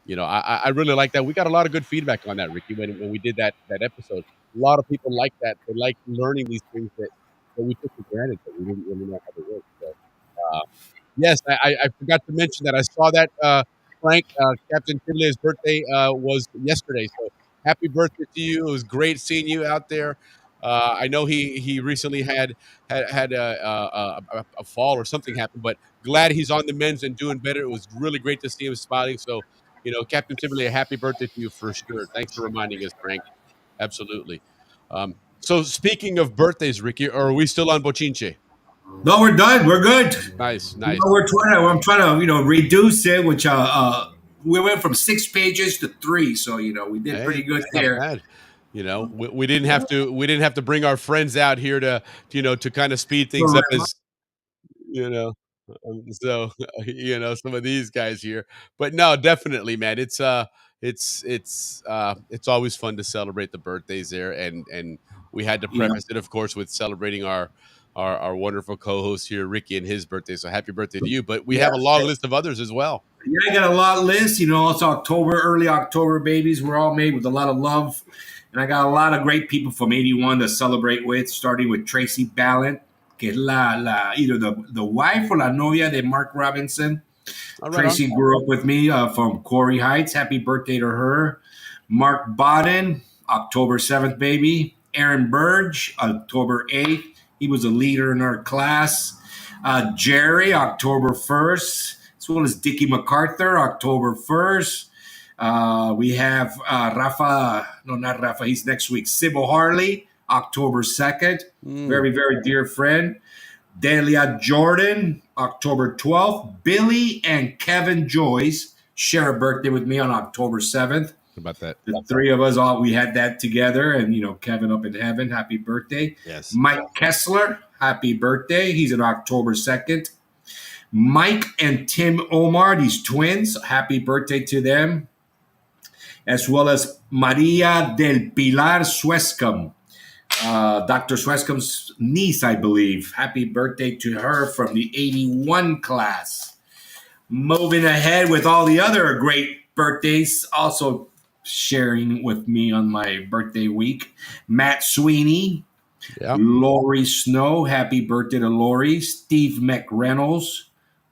I really like that. We got a lot of good feedback on that, Ricky, when we did that episode. A lot of people like that. They like learning these things that we took for granted, that we didn't really know how to work. So, yes, I forgot to mention that I saw that Frank, Captain Tibley's birthday was yesterday. So happy birthday to you! It was great seeing you out there. I know he recently had a fall or something happened, but glad he's on the mends and doing better. It was really great to see him smiling. So, Captain Tibley, a happy birthday to you for sure. Thanks for reminding us, Frank. Absolutely. So speaking of birthdays, Ricky, are we still on Bochinche? No, we're done. We're good. Nice. I'm trying to reduce it, which we went from 6 pages to 3, so we did pretty good there. Bad. We didn't have to bring our friends out here to kind of speed things up as so some of these guys here. But no, definitely, man. It's always fun to celebrate the birthdays there, and we had to preface it, of course, with celebrating our wonderful co-host here, Ricky, and his birthday. So happy birthday to you! But we have a long list of others as well. Yeah, I got a lot list. It's October, early October babies. We're all made with a lot of love, and I got a lot of great people from 81 to celebrate with. Starting with Tracy Ballant, que es either the wife or la novia de Mark Robinson. Tracy grew up with me from Quarry Heights. Happy birthday to her. Mark Bodden, October 7th, baby. Aaron Burge, October 8th. He was a leader in our class. Jerry, October 1st, as well as Dickie MacArthur, October 1st. We have Rafa, no, not Rafa, he's next week. Sybil Harley, October 2nd. Very, very dear friend. Delia Jordan, October 12th. Billy and Kevin Joyce share a birthday with me on October 7th. About that. The three of us, we had that together, and Kevin up in heaven, happy birthday. Yes. Mike Kessler, happy birthday. He's on October 2nd. Mike and Tim Omar, these twins, happy birthday to them. As well as Maria del Pilar Suescom, Dr. Suescom's niece, I believe. Happy birthday to her from the 81 class. Moving ahead with all the other great birthdays, also sharing with me on my birthday week. Matt Sweeney, Lori Snow, happy birthday to Lori. Steve McReynolds,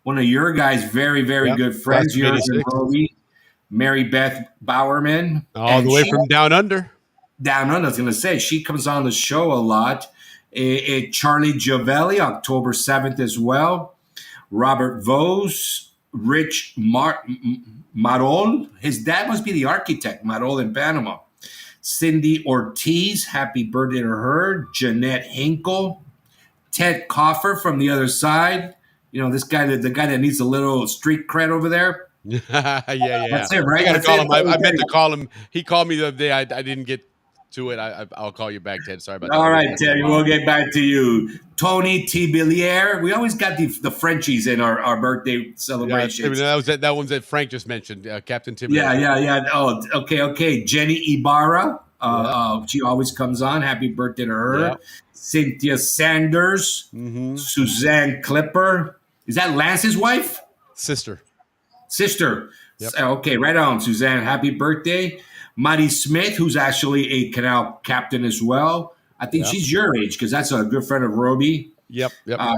one of your guys' very, very good friends, yours and Roby. Mary Beth Bowerman. All the way from Down Under. Down Under, I was going to say, she comes on the show a lot. Charlie Giovelli, October 7th as well. Robert Vose, Rich Marol. His dad must be the architect, Marol in Panama. Cindy Ortiz, happy birthday to her. Jeanette Hinkle. Ted Coffer from the other side. This guy, the guy that needs a little street cred over there. Yeah. That's it, right? I gotta call him. I meant to call him. He called me the other day. I didn't get to it. I'll call you back, Ted. Sorry about that. All right, Ted. We'll get back to you. Tony Tibillier. We always got the Frenchies in our birthday celebrations. Yeah, that one's that Frank just mentioned. Captain Tibillier. Yeah. Oh, okay. Jenny Ibarra. She always comes on. Happy birthday to her. Yeah. Cynthia Sanders. Suzanne Clipper. Is that Lance's wife? Sister. Yep. Okay, right on, Suzanne. Happy birthday. Maddie Smith, who's actually a canal captain as well. I think she's your age because that's a good friend of Roby. Yep.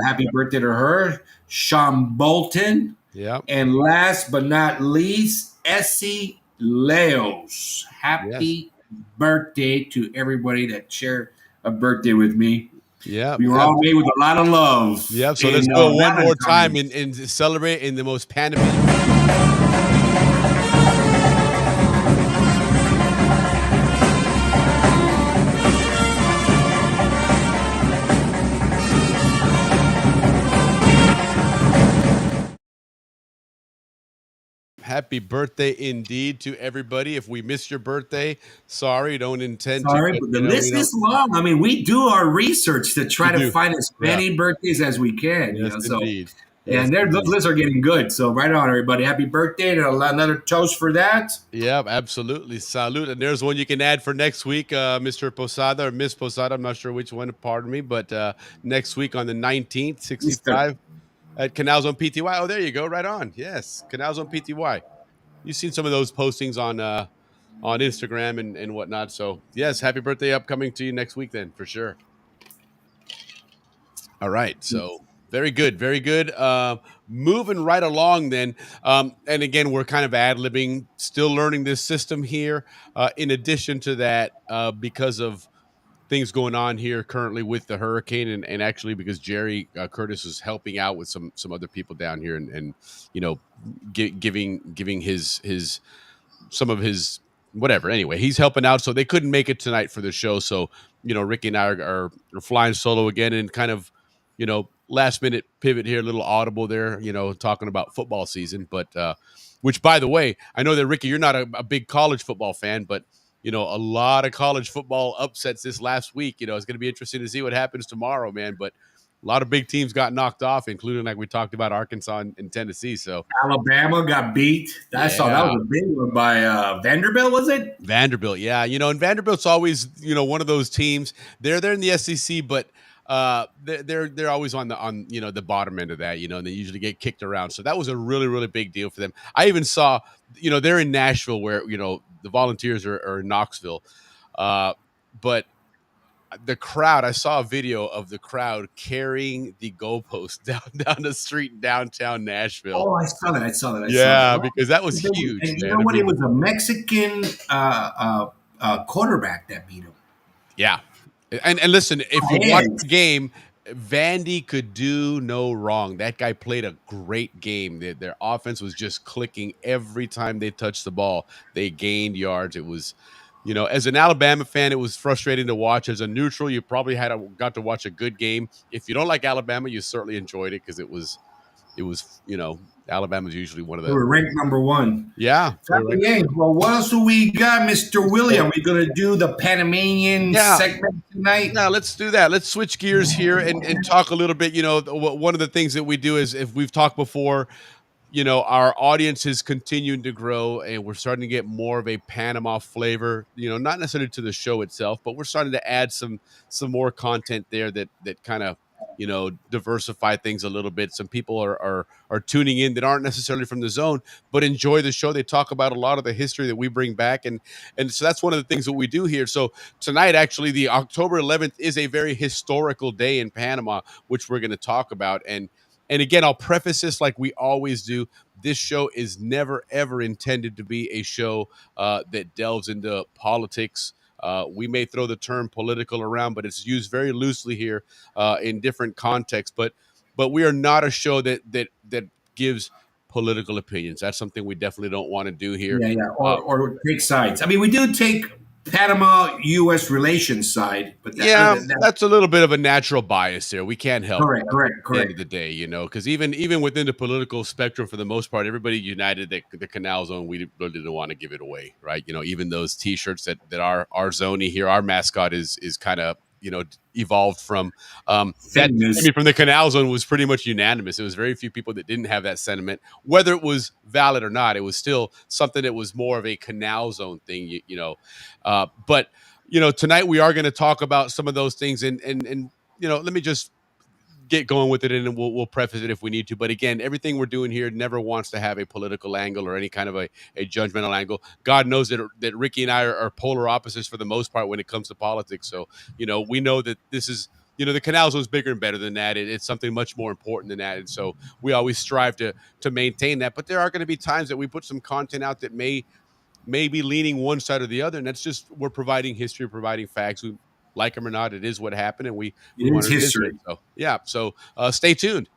Happy birthday to her. Sean Bolton. Yep. And last but not least, Essie Leos. Happy birthday to everybody that shared a birthday with me. Yeah, we were all made with a lot of love. Yeah, so let's go one more time and celebrate in the most Panamanian. Happy birthday indeed to everybody. If we missed your birthday, sorry, don't intend to. Sorry, but the list is long. I mean, we do our research to try to find as many birthdays as we can. Yes, So, indeed. and those lists are getting good. So, right on, everybody. Happy birthday and another toast for that. Yeah, absolutely. Salute. And there's one you can add for next week, Mr. Posada or Miss Posada. I'm not sure which one, pardon me, but next week on the 19th, 65 at Canal Zone PTY. Oh, there you go. Right on. Yes, Canal Zone PTY. You've seen some of those postings on Instagram and whatnot. So, yes, happy birthday upcoming to you next week then, for sure. All right. So, very good. Very good. Moving right along then. And again, we're kind of ad-libbing, still learning this system here. In addition to that, because of things going on here currently with the hurricane and actually because Jerry Curtis is helping out with some other people down here and you know, giving his some of his whatever. Anyway, he's helping out, so they couldn't make it tonight for the show. So, you know, Ricky and I are flying solo again and kind of, you know, last minute pivot here, a little audible there, you know, talking about football season. But which, by the way, I know that Ricky, you're not a big college football fan, but you know, a lot of college football upsets this last week. You know, it's going to be interesting to see what happens tomorrow, man. But a lot of big teams got knocked off, including, like we talked about, Arkansas and Tennessee. So Alabama got beat. I saw that was a big one by Vanderbilt, was it? Vanderbilt, yeah. You know, and Vanderbilt's always, you know, one of those teams. They're in the SEC, but they're always on you know, the bottom end of that, you know, and they usually get kicked around. So that was a really, really big deal for them. I even saw, you know, they're in Nashville where, you know, the Volunteers are in Knoxville. But the crowd, I saw a video of the crowd carrying the goalpost down the street in downtown Nashville. Oh, I saw that. I saw that. Because that was huge. And you know what? It was a Mexican quarterback that beat him. Yeah. And listen, if you watch the game, Vandy could do no wrong. That guy played a great game. Their offense was just clicking every time they touched the ball. They gained yards. It was, you know, as an Alabama fan, it was frustrating to watch. As a neutral, you probably got to watch a good game. If you don't like Alabama, you certainly enjoyed it because it was, you know, Alabama's usually one of the. They were ranked number one. Yeah. Well, what else do we got, Mr. Willie? Are we going to do the Panamanian segment tonight? Yeah, let's do that. Let's switch gears here and talk a little bit. You know, one of the things that we do is, if we've talked before, you know, our audience is continuing to grow and we're starting to get more of a Panama flavor, you know, not necessarily to the show itself, but we're starting to add some more content there that kind of, you know, diversify things a little bit. Some people are tuning in that aren't necessarily from the zone, but enjoy the show. They talk about a lot of the history that we bring back. And so that's one of the things that we do here. So tonight, actually, the October 11th is a very historical day in Panama, which we're going to talk about. And again, I'll preface this like we always do. This show is never, ever intended to be a show that delves into politics. We may throw the term political around, but it's used very loosely here in different contexts. But we are not a show that gives political opinions. That's something we definitely don't want to do here. Yeah. Or take sides. I mean, we do take Panama-U.S. relations side, but that's a little bit of a natural bias there. We can't help correct. At the end of the day, you know, because even within the political spectrum, for the most part, everybody united that the Canal Zone, we really didn't want to give it away, right? You know, even those T-shirts that are our Zony here, our mascot is kind of, you know, evolved from from the Canal Zone was pretty much unanimous. It was very few people that didn't have that sentiment, whether it was valid or not. It was still something that was more of a Canal Zone thing, you know. But you know, tonight we are going to talk about some of those things, and you know, let me just get going with it, and we'll preface it if we need to. But again, everything we're doing here never wants to have a political angle or any kind of a judgmental angle. God knows that Ricky and I are polar opposites for the most part when it comes to politics. So, you know, we know that this is, you know, the Canal Zone is bigger and better than that. It's something much more important than that. And so we always strive to maintain that. But there are going to be times that we put some content out that may be leaning one side or the other. And that's just, we're providing history, providing facts. We like them or not, it is what happened, and we want to history. So yeah, so stay tuned.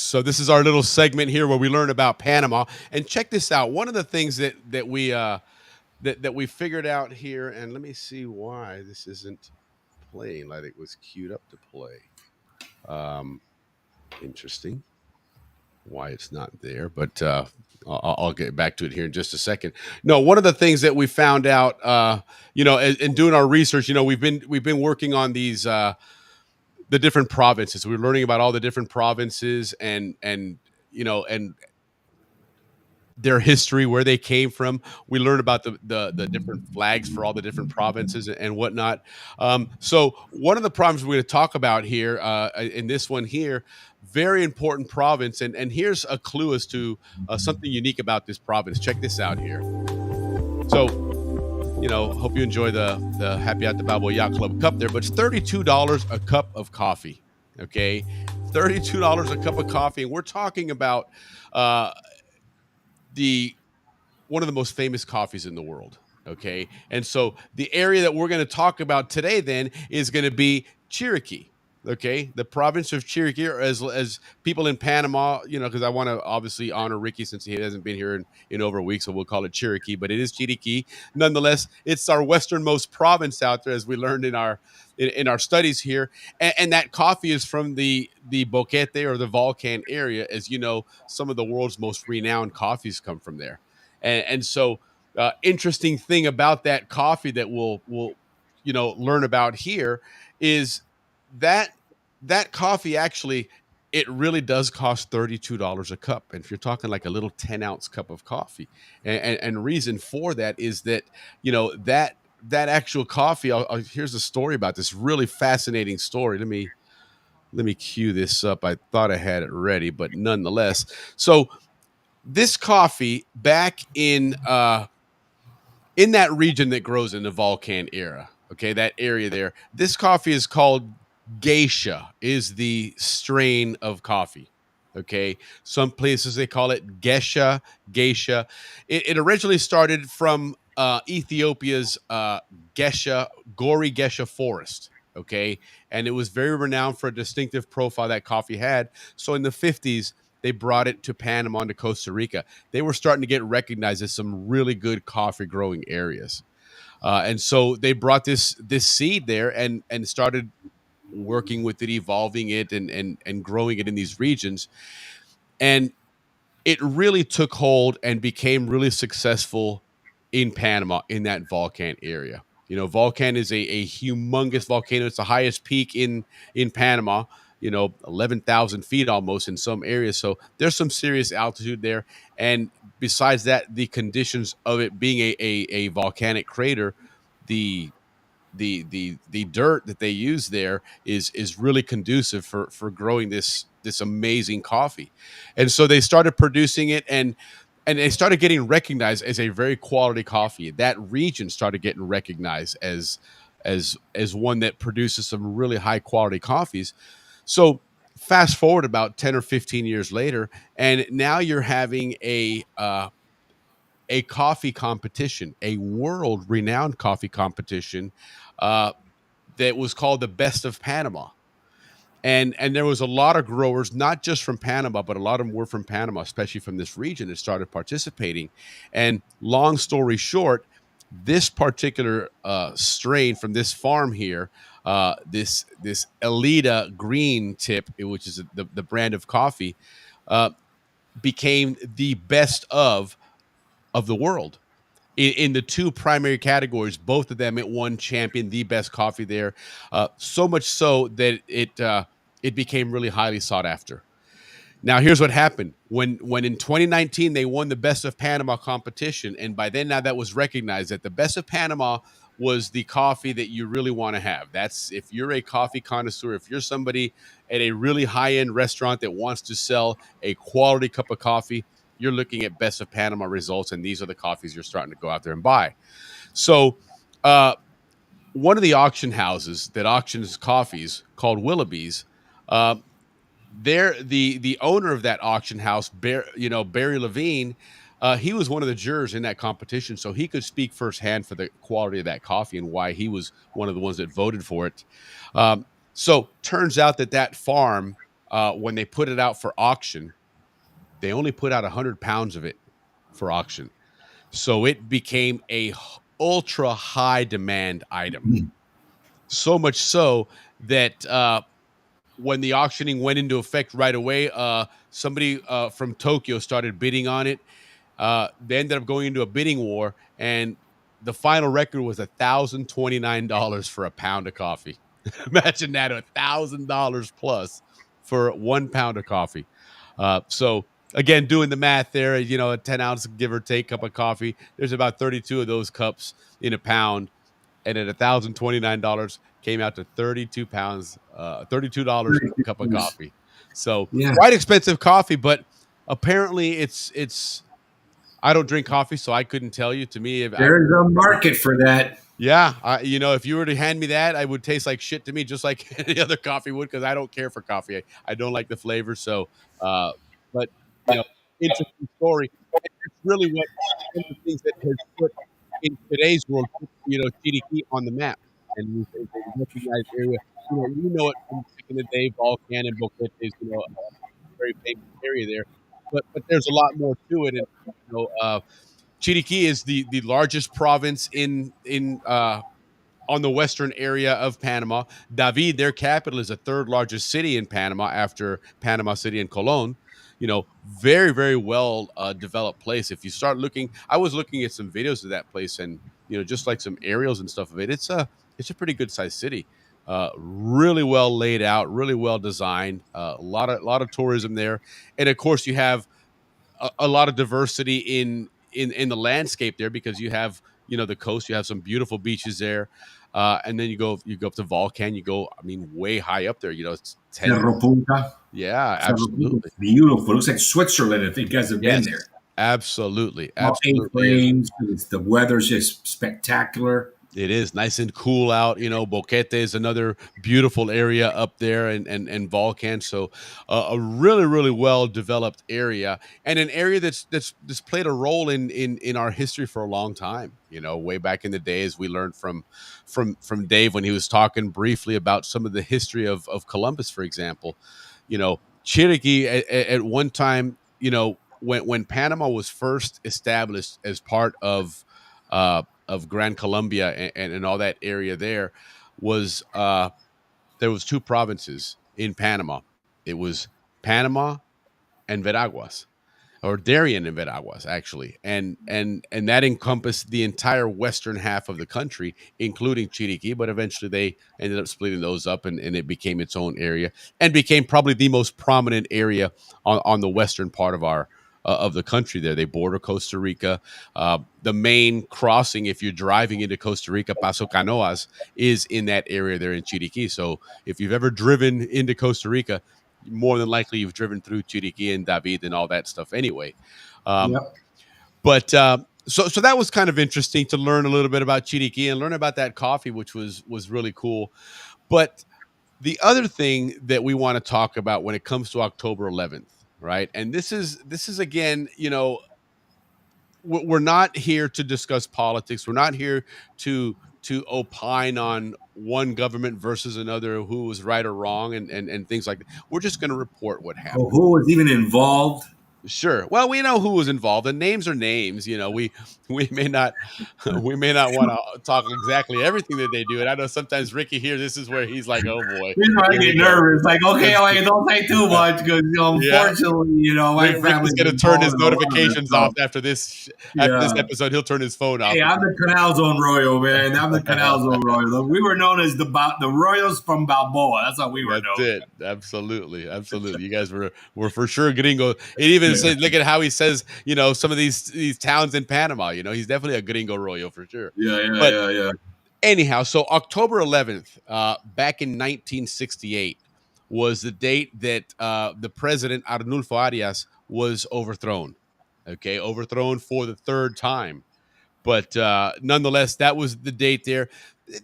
So this is our little segment here where we learn about Panama. And check this out. One of the things that we figured out here, and let me see why this isn't playing like it was queued up to play. Interesting. Why it's not there, but I'll get back to it here in just a second. No, one of the things that we found out, in doing our research, we've been working on these the different provinces. We're learning about all the different provinces and their history, where they came from. We learn about the different flags for all the different provinces and whatnot. So one of the provinces we're going to talk about here in this one here, very important province, and here's a clue as to something unique about this province. Check this out here. So hope you enjoy the Happy at the Balboa Yacht Club cup there, but it's $32 a cup of coffee. Okay, $32 a cup of coffee, and we're talking about the one of the most famous coffees in the world. Okay. And so the area that we're going to talk about today then is going to be Chiriquí. Okay. The province of Chiriquí, or as people in Panama, because I want to obviously honor Ricky since he hasn't been here in over a week. So we'll call it Chiriquí, but it is Chiriquí. Nonetheless, it's our westernmost province out there, as we learned in our studies here. And that coffee is from the Boquete or the Volcan area. As you know, some of the world's most renowned coffees come from there. And so, interesting thing about that coffee that we'll learn about here is that coffee actually, it really does cost $32 a cup. And if you're talking like a little 10-ounce cup of coffee, and reason for that is that that actual coffee. Here's a story about this really fascinating story. Let me cue this up. I thought I had it ready, but nonetheless, so this coffee back in that region that grows in the Volcan era, okay, that area there, this coffee is called Geisha, is the strain of coffee. Okay, some places they call it Geisha. It originally started from Ethiopia's Gori Gesha forest. Okay, and it was very renowned for a distinctive profile that coffee had. So in the 50s, they brought it to Panama and to Costa Rica. They were starting to get recognized as some really good coffee growing areas. And so they brought this seed there and started working with it, evolving it, and growing it in these regions. And it really took hold and became really successful in Panama, in that Volcan area. Volcan is a humongous volcano. It's the highest peak in Panama, 11,000 feet almost in some areas. So there's some serious altitude there. And besides that, the conditions of it being a volcanic crater, the dirt that they use there is really conducive for growing this amazing coffee. And so they started producing it, and they started getting recognized as a very quality coffee. That region started getting recognized as one that produces some really high quality coffees. So fast forward about 10 or 15 years later, and now you're having a coffee competition, a world renowned coffee competition that was called the Best of Panama. And there was a lot of growers, not just from Panama, but a lot of them were from Panama, especially from this region, that started participating. And long story short, this particular strain from this farm here, this Elita Green Tip, which is the brand of coffee, became the best of the world in the two primary categories. Both of them, it won champion, the best coffee there. So much so that it became really highly sought after. Now, here's what happened. When in 2019, they won the Best of Panama competition, and by then now that was recognized that the Best of Panama was the coffee that you really want to have. That's if you're a coffee connoisseur, if you're somebody at a really high-end restaurant that wants to sell a quality cup of coffee, you're looking at Best of Panama results, and these are the coffees you're starting to go out there and buy. So one of the auction houses that auctions coffees, called Willoughby's, the owner of that auction house, Barry Levine, he was one of the jurors in that competition, so he could speak firsthand for the quality of that coffee and why he was one of the ones that voted for it. So turns out that farm when they put it out for auction, they only put out 100 pounds of it for auction. So it became a ultra high demand item. So much so that when the auctioning went into effect right away, somebody from Tokyo started bidding on it. They ended up going into a bidding war, and the final record was $1,029 for a pound of coffee. Imagine that, $1,000 plus for 1 pound of coffee. So again, doing the math there, a 10-ounce give or take cup of coffee, there's about 32 of those cups in a pound, and at $1,029 came out to 32 pounds, $32 a cup of coffee. So Yeah. quite expensive coffee, but apparently it's I don't drink coffee, so I couldn't tell you. To me, if There's a market for that. yeah, if you were to hand me that, I would taste like shit to me, just like any other coffee would, because I don't care for coffee. I don't like the flavor. So, uh, but you know, interesting story. And it's really what one of the things that has put in today's world, Chiriquí on the map, and they recognize area. It from back in the day, Volcan and Boquete is a very famous area there, but there's a lot more to it, and Chiriquí is the largest province in on the western area of Panama. David, their capital, is the third largest city in Panama after Panama City and Colon. Very, very well developed place. If you start looking, I was looking at some videos of that place, and just like some aerials and stuff of it. It's a pretty good sized city. Really well laid out, really well designed. A lot of tourism there, and of course you have a lot of diversity in the landscape there, because you have the coast, you have some beautiful beaches there, and then you go up to Volcan, you go, I mean, way high up there, it's 10. Cerro Punta. Yeah, Cerro Punta absolutely. is beautiful. It looks like Switzerland if you guys have been Yes, there. absolutely, All absolutely. A-frames. The weather's just spectacular. It is nice and cool out. Boquete is another beautiful area up there, and Volcan. So a really, really well developed area, and an area that's played a role in our history for a long time. Way back in the days, we learned from Dave when he was talking briefly about some of the history of Columbus, for example. Chiriquí at one time, when Panama was first established as part of Gran Colombia and all that area there, was there was two provinces in Panama. It was Panama and Veraguas, or Darien and Veraguas, actually, and that encompassed the entire western half of the country, including Chiriquí. But eventually, they ended up splitting those up, and it became its own area, and became probably the most prominent area on the western part of the country. There, they border Costa Rica. The main crossing, if you're driving into Costa Rica, Paso Canoas, is in that area there in Chiriquí. So, if you've ever driven into Costa Rica, more than likely you've driven through Chiriquí and David and all that stuff anyway. Yep. But so that was kind of interesting to learn a little bit about Chiriquí and learn about that coffee, which was really cool. But the other thing that we want to talk about when it comes to October 11th, right? And this is again, we're not here to discuss politics. We're not here to opine on one government versus another, who was right or wrong, and things like that. We're just going to report what happened. Oh, who was even involved? Sure. Well, we know who was involved, and names are names. We may not want to talk exactly everything that they do. And I know sometimes Ricky here, this is where he's like, "Oh boy," I get nervous. Like, okay, wait, don't say too much, because unfortunately, my family's going to turn his notifications off after this episode. He'll turn his phone off. Hey, I'm the Canal Zone Royal, man. I'm the Canal Zone Royal. We were known as the Royals from Balboa. That's how we were known. That's it. Absolutely. You guys were for sure gringo. It even says, look at how he says, some of these towns in Panama. He's definitely a gringo royal for sure. Yeah. Anyhow, so October 11th, back in 1968, was the date that the president Arnulfo Arias was overthrown. Okay, overthrown for the third time. But nonetheless, that was the date there.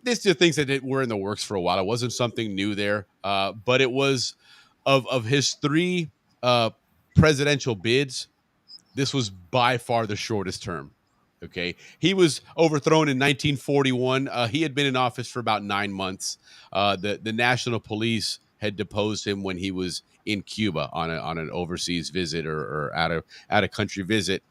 These are things that were in the works for a while. It wasn't something new there, but it was of his three presidential bids. This was by far the shortest term. Okay, he was overthrown in 1941. He had been in office for about 9 months. The National Police had deposed him when he was in Cuba on an overseas visit or out of country visit.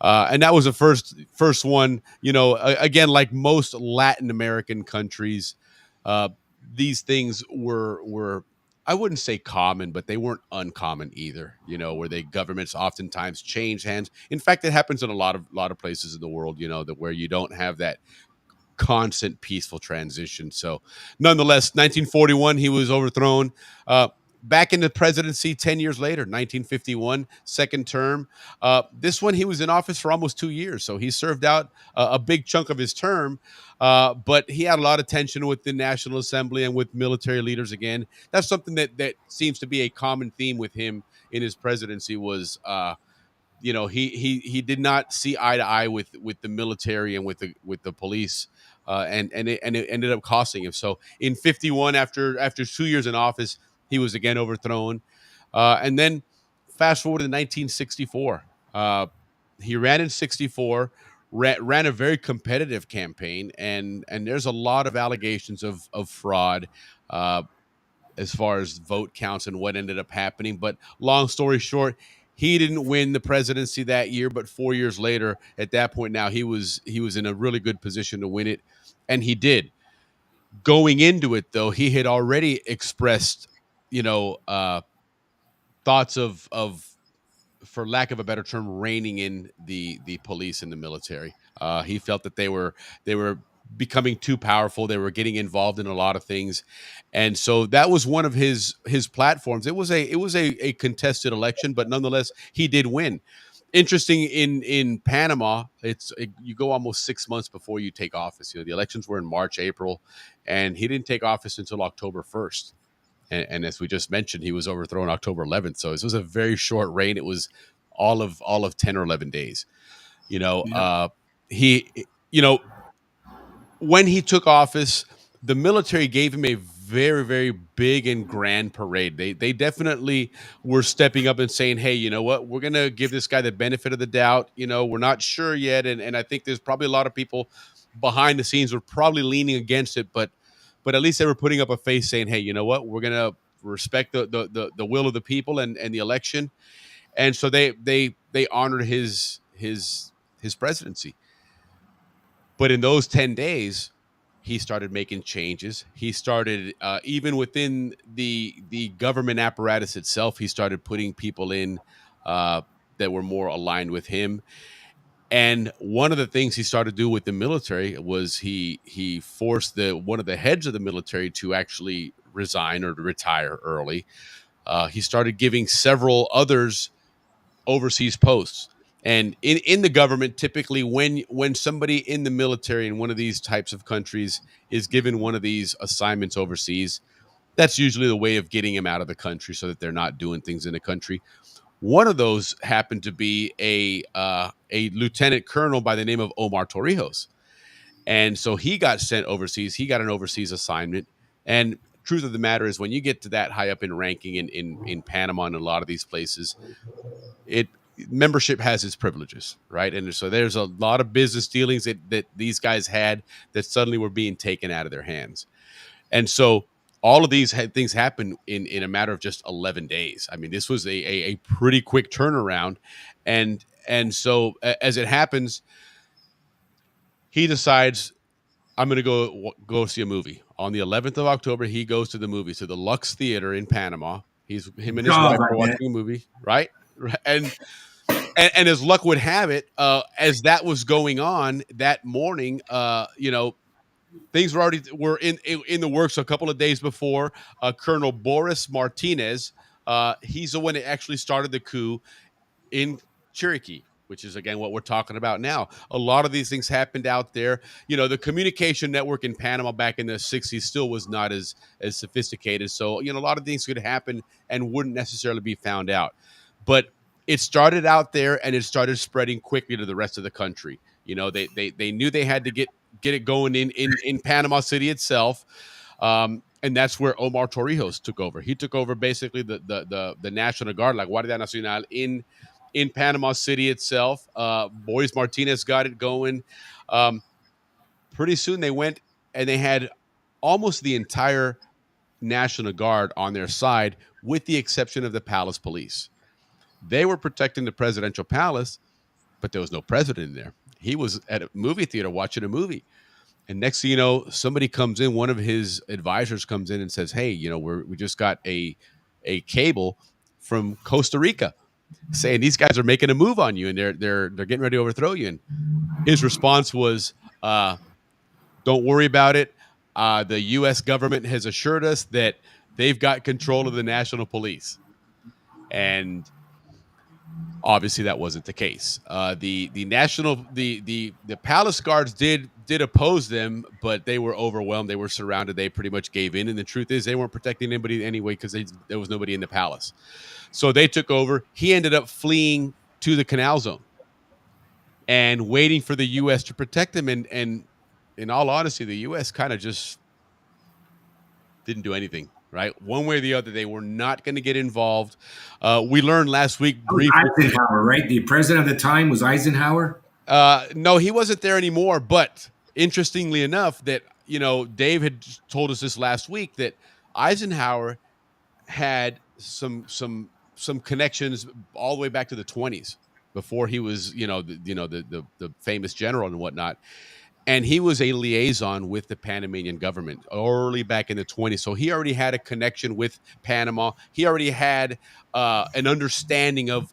And that was the first one. Again, like most Latin American countries, uh, these things were I wouldn't say common, but they weren't uncommon either. Where they governments oftentimes change hands. In fact, it happens in a lot of places in the world. That where you don't have that constant peaceful transition. So, nonetheless, 1941, he was overthrown. Back in the presidency 10 years later, 1951, second term. This one, he was in office for almost 2 years. So he served out a big chunk of his term, but he had a lot of tension with the National Assembly and with military leaders again. That's something that seems to be a common theme with him in his presidency was he did not see eye to eye with the military and with the police, and it ended up costing him. So in 51, after 2 years in office, he was again overthrown, and then fast forward to 1964. He ran in 64. Ran a very competitive campaign, and there's a lot of allegations of fraud, as far as vote counts and what ended up happening. But long story short, he didn't win the presidency that year, but 4 years later, at that point now, he was in a really good position to win it, and he did. Going into it, though, he had already expressed, thoughts of, for lack of a better term, reining in the police and the military. He felt that they were becoming too powerful. They were getting involved in a lot of things, and so that was one of his platforms. It was a contested election, but nonetheless, he did win. Interesting, in Panama, you go almost 6 months before you take office. The elections were in March, April, and he didn't take office until October 1st. And as we just mentioned, he was overthrown October 11th. So this was a very short reign. It was all of 10 or 11 days. He, when he took office, the military gave him a very, very big and grand parade. They definitely were stepping up and saying, "Hey, you know what? We're gonna give this guy the benefit of the doubt. We're not sure yet." And I think there's probably a lot of people behind the scenes were probably leaning against it, but at least they were putting up a face saying, "Hey, you know what? We're gonna respect the will of the people and the election." And so they honored his presidency. But in those 10 days, he started making changes. He started, even within the government apparatus itself, he started putting people in, that were more aligned with him. And one of the things he started to do with the military was he forced one of the heads of the military to actually resign or to retire early. He started giving several others overseas posts. And in the government, typically when somebody in the military in one of these types of countries is given one of these assignments overseas, that's usually the way of getting him out of the country so that they're not doing things in the country. One of those happened to be a lieutenant colonel by the name of Omar Torrijos. And so he got sent overseas. He got an overseas assignment. And truth of the matter is, when you get to that high up in ranking in Panama and a lot of these places, it membership has its privileges, right? And so there's a lot of business dealings that these guys had that suddenly were being taken out of their hands. And so all of these things happened in a matter of just 11 days. I mean, this was a pretty quick turnaround. And so as it happens, he decides, I'm going to go see a movie. On the 11th of October, he goes to the movie, to the Lux Theater in Panama. Him and his wife are watching a movie, right? And as luck would have it, as that was going on that morning, things were in the works a couple of days before. Colonel Boris Martinez, he's the one that actually started the coup in Cherokee, which is again what we're talking about now. A lot of these things happened out there. The communication network in Panama back in the 60s still was not as sophisticated. So, a lot of things could happen and wouldn't necessarily be found out. But it started out there and it started spreading quickly to the rest of the country. They knew they had to get it going in Panama City itself. And that's where Omar Torrijos took over. He took over basically the National Guard, like Guardia Nacional, in Panama City itself. Boris Martinez got it going. Pretty soon they went and they had almost the entire National Guard on their side, with the exception of the palace police. They were protecting the presidential palace, but there was no president in there. He was at a movie theater watching a movie. And next thing you know, somebody comes in, one of his advisors comes in and says, "Hey, we just got a cable from Costa Rica saying these guys are making a move on you and they're getting ready to overthrow you." And his response was, "Don't worry about it. The U.S. government has assured us that they've got control of the national police." And obviously, that wasn't the case. The palace guards did oppose them, but they were overwhelmed. They were surrounded. They pretty much gave in. And the truth is, they weren't protecting anybody anyway because there was nobody in the palace. So they took over. He ended up fleeing to the Canal Zone and waiting for the U.S. to protect him. And in all honesty, the U.S. kind of just didn't do anything. Right, one way or the other, they were not going to get involved. We learned last week briefly. Eisenhower, right? The president of the time was Eisenhower. No, he wasn't there anymore. But interestingly enough, that Dave had told us this last week that Eisenhower had some connections all the way back to the 20s before he was the famous general and whatnot. And he was a liaison with the Panamanian government early back in the 20s. So he already had a connection with Panama. He already had an understanding of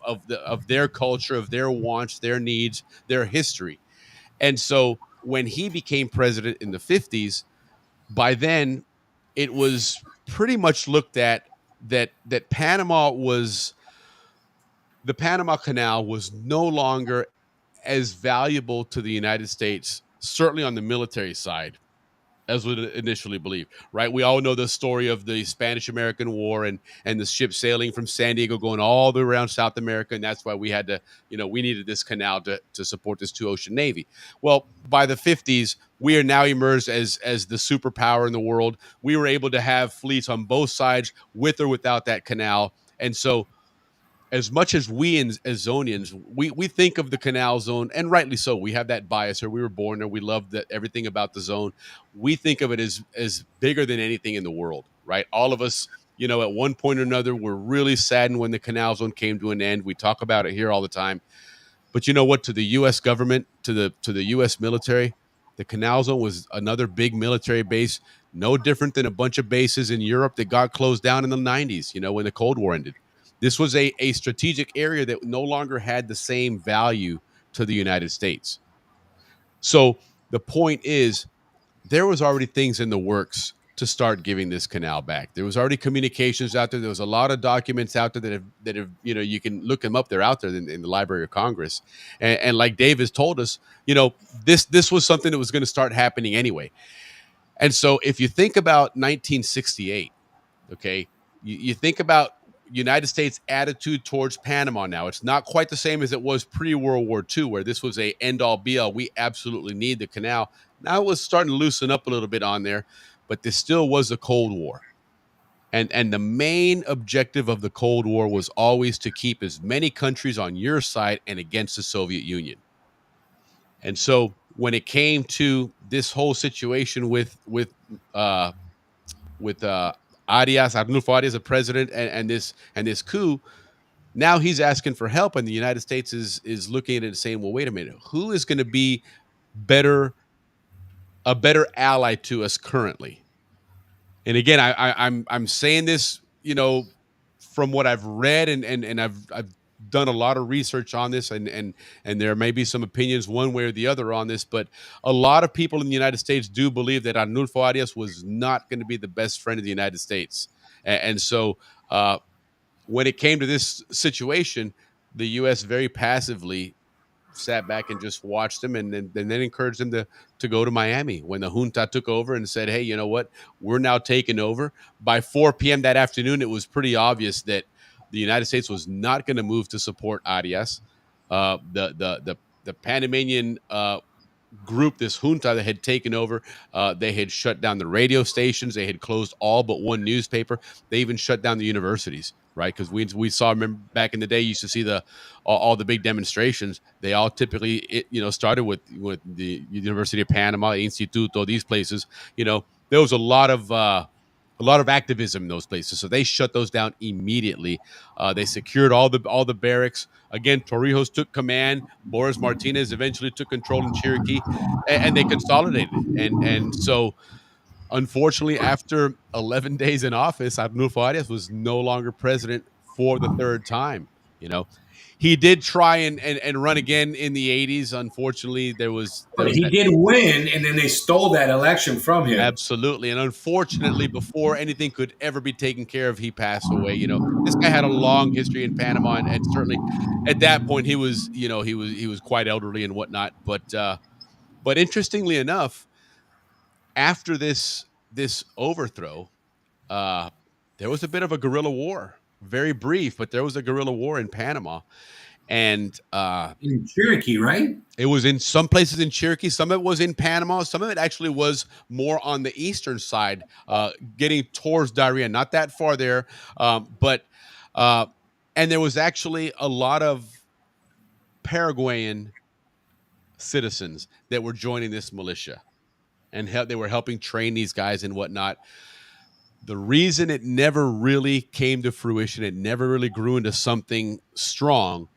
their culture, of their wants, their needs, their history. And so when he became president in the 50s, by then it was pretty much looked at that the Panama Canal was no longer as valuable to the United States, certainly on the military side, as we initially believed, right? We all know the story of the Spanish-American War and the ship sailing from San Diego going all the way around South America, and that's why we had to, we needed this canal to support this two-ocean navy. Well, by the 50s, we are now emerged as the superpower in the world. We were able to have fleets on both sides with or without that canal, and so as much as we as Zonians, we think of the Canal Zone, and rightly so. We have that bias here. We were born there. We love everything about the zone. We think of it as bigger than anything in the world, right? All of us, at one point or another, were really saddened when the Canal Zone came to an end. We talk about it here all the time. But you know what? To the U.S. government, to the U.S. military, the Canal Zone was another big military base, no different than a bunch of bases in Europe that got closed down in the 90s, when the Cold War ended. This was a strategic area that no longer had the same value to the United States. So the point is, there was already things in the works to start giving this canal back. There was already communications out there. There was a lot of documents out there that have you can look them up. They're out there in the Library of Congress. And like Dave has told us, this was something that was going to start happening anyway. And so if you think about 1968, okay, you think about United States attitude towards Panama now. It's not quite the same as it was pre-World War II, where this was a end-all be-all. We absolutely need the canal. Now it was starting to loosen up a little bit on there, but there still was a Cold War. And the main objective of the Cold War was always to keep as many countries on your side and against the Soviet Union. And so when it came to this whole situation with Arnulfo Arias, the president, and this coup, now he's asking for help, and the United States is looking at it and saying, well, wait a minute, who is going to be a better ally to us currently? And again, I'm saying this, from what I've read and I've done a lot of research on this, and there may be some opinions one way or the other on this, but a lot of people in the United States do believe that Arnulfo Arias was not going to be the best friend of the United States. And so when it came to this situation, the U.S. very passively sat back and just watched him and then encouraged him to go to Miami when the junta took over and said, hey, you know what? We're now taking over. By 4 p.m. that afternoon, it was pretty obvious that the United States was not going to move to support Arias. The Panamanian group, this junta that had taken over, they had shut down the radio stations. They had closed all but one newspaper. They even shut down the universities, right? Because we saw, remember back in the day, you used to see all the big demonstrations. They all typically, started with the University of Panama, Instituto, these places. There was a lot of a lot of activism in those places. So they shut those down immediately. They secured all the barracks. Again, Torrijos took command. Boris Martinez eventually took control in Cherokee, and they consolidated. And so, unfortunately, after 11 days in office, Arnulfo Arias was no longer president for the third time. You know, he did try and run again in the 80s. Unfortunately, there was But he that. did win, and then they stole that election from him. Absolutely. And unfortunately, before anything could ever be taken care of, he passed away. You know, this guy had a long history in Panama, and certainly at that point he was, he was quite elderly and whatnot. But interestingly enough, after this overthrow, uh, there was a bit of a guerrilla war. Very brief, but there was a guerrilla war in Panama. And In Cherokee, right? it was in some places in Cherokee. Some of it was in Panama. Some of it actually was more on the eastern side, getting towards Darien. Not that far there, but and there was actually a lot of Paraguayan citizens that were joining this militia, and they were helping train these guys and whatnot. The reason it never really came to fruition, it never really grew into something strong,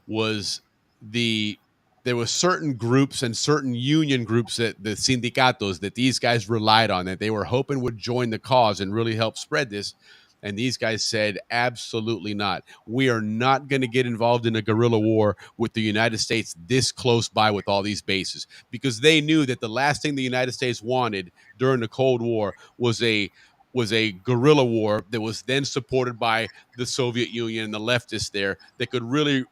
was there were certain groups and certain union groups, that the sindicatos, that these guys relied on, that they were hoping would join the cause and really help spread this. And these guys said, absolutely not. We are not going to get involved in a guerrilla war with the United States this close by with all these bases, because they knew that the last thing the United States wanted during the Cold War was a guerrilla war that was then supported by the Soviet Union and the leftists there, that could really,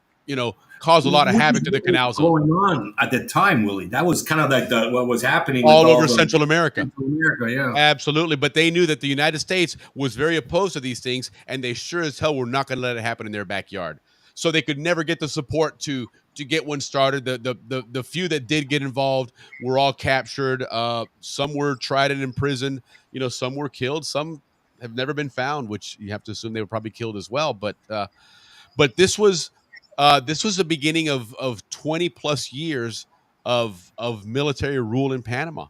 cause a lot of havoc to the canal zone. Going on at the time, Willie. That was kind of like what was happening All with over Central America. Central America, yeah. Absolutely. But they knew that the United States was very opposed to these things, and they sure as hell were not going to let it happen in their backyard. So they could never get the support to get one started. The few that did get involved were all captured. Some were tried and imprisoned. Some were killed. Some have never been found, which you have to assume they were probably killed as well. But this was the beginning of 20 plus years of military rule in Panama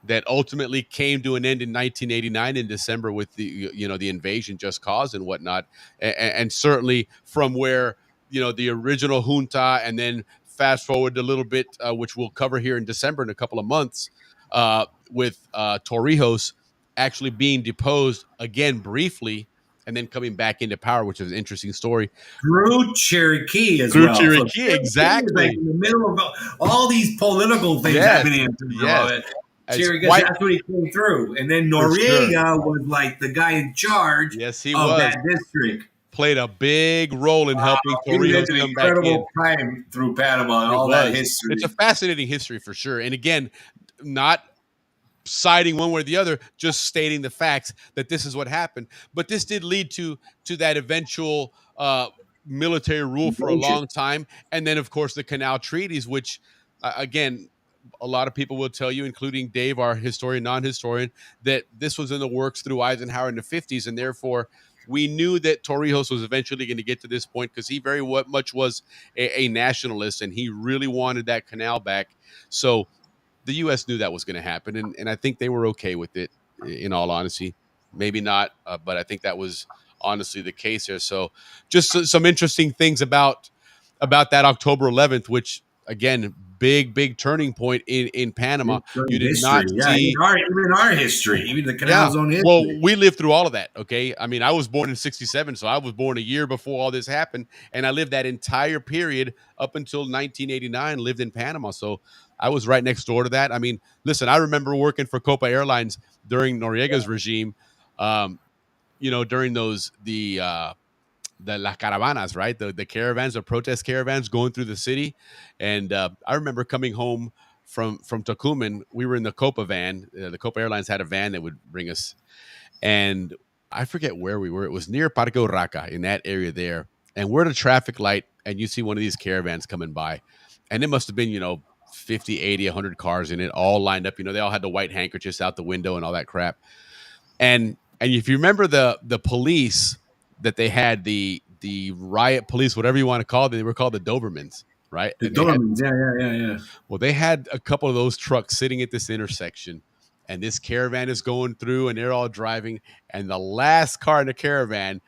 that ultimately came to an end in 1989 in December with the invasion, just cause and whatnot, and certainly from where the original junta, and then fast forward a little bit, which we'll cover here in December in a couple of months, with Torrijos actually being deposed again briefly, and then coming back into power, which is an interesting story. Through Cherokee as Through well. Cherokee, So exactly. like in the middle of all these political things Yes, happening. yes. Cherokee, quite- that's what he came through. And then For Noriega was like the guy in charge Yes, he of was. that district. Played a big role in helping He Torrijos lived an come back in. incredible time through Panama and It all that was. history. It's a fascinating history for sure. And again, not siding one way or the other, just stating the facts that this is what happened. But this did lead to that eventual military rule for a long time. And then, of course, the Canal Treaties, which, again, a lot of people will tell you, including Dave, our historian, non-historian, that this was in the works through Eisenhower in the 50s. And therefore, we knew that Torrijos was eventually going to get to this point, because he very much was a nationalist, and he really wanted that canal back. So the U.S. knew that was going to happen, and I think they were okay with it, in all honesty. Maybe not, but I think that was honestly the case here. So just some interesting things about that October 11th, which, again, big turning point in Panama. You did not see even our history, even the Canal Zone history. Well, we lived through all of that. Okay, I mean, I was born in '67, so I was born a year before all this happened, and I lived that entire period up until 1989. Lived in Panama, so I was right next door to that. I mean, listen, I remember working for Copa Airlines during Noriega's regime. During the las caravanas, right? The caravans, the protest caravans going through the city. And I remember coming home from Tocumen. We were in the Copa van. The Copa Airlines had a van that would bring us. And I forget where we were. It was near Parque Urraca, in that area there. And we're at a traffic light, and you see one of these caravans coming by. And it must have been, 50, 80, 100 cars in it, all lined up. They all had the white handkerchiefs out the window and all that crap. And if you remember the police that they had, the riot police, whatever you want to call it, they were called the Dobermans, right? The Dobermans, yeah. Well, they had a couple of those trucks sitting at this intersection, and this caravan is going through, and they're all driving, and the last car in the caravan,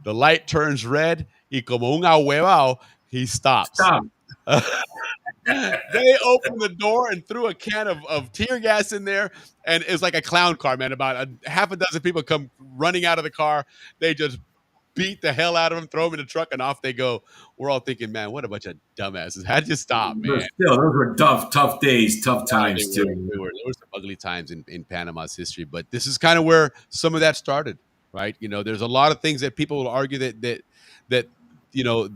the light turns red, y como un ahuevao, he stops. Stop. They opened the door and threw a can of tear gas in there, and it's like a clown car, man. About half a dozen people come running out of the car. They just beat the hell out of them, throw them in the truck, and off they go. We're all thinking, man, what a bunch of dumbasses. How'd you stop, But man? still, those were tough days, tough times They too. were. There were some ugly times in Panama's history, but this is kind of where some of that started, right? There's a lot of things that people will argue that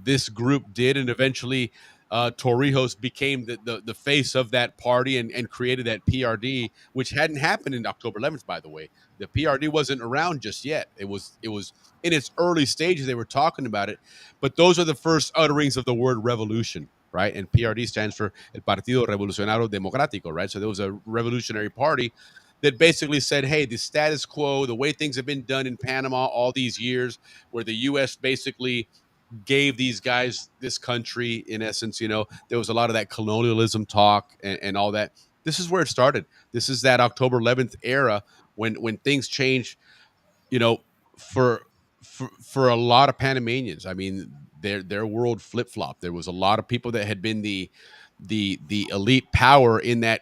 this group did, and eventually Torrijos became the face of that party and created that PRD, which hadn't happened in October 11th, by the way. The PRD wasn't around just yet. It was in its early stages. They were talking about it, but those are the first utterings of the word revolution, right? And PRD stands for El Partido Revolucionario Democrático, right? So there was a revolutionary party that basically said, hey, the status quo, the way things have been done in Panama all these years, where the U.S. basically gave these guys this country, in essence, there was a lot of that colonialism talk and all that. This is where it started. This is that October 11th era when things changed, you know, for for a lot of Panamanians. I mean, their world flip flopped. There was a lot of people that had been the elite power in that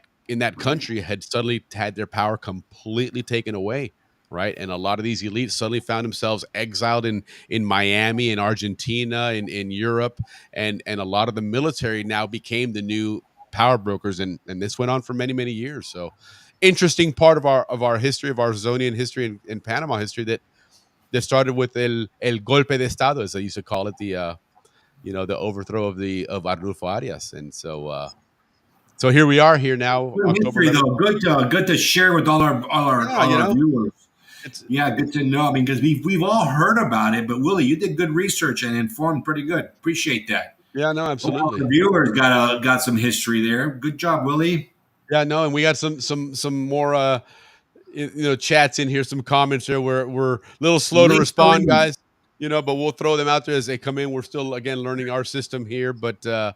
country had suddenly had their power completely taken away, right? And a lot of these elites suddenly found themselves exiled in Miami, in Argentina, in Europe, and a lot of the military now became the new power brokers, and this went on for many years. So interesting part of our history, of our Zonian history and Panama history, that started with el golpe de estado, as they used to call it, the overthrow of Arnulfo Arias. And so here we are here now, Good October history, 11th. though. Good to share with all our viewers. It's Yeah, good to know. I mean, because we've all heard about it, but Willie, you did good research and informed pretty good. Appreciate that. yeah, no, All the absolutely. viewers got some history there. Good job, Willie. Yeah, no, and we got some more chats in here, some comments there. We're a little slow to Link respond, Willie. guys. But we'll throw them out there as they come in. We're still again learning our system here, but Yeah,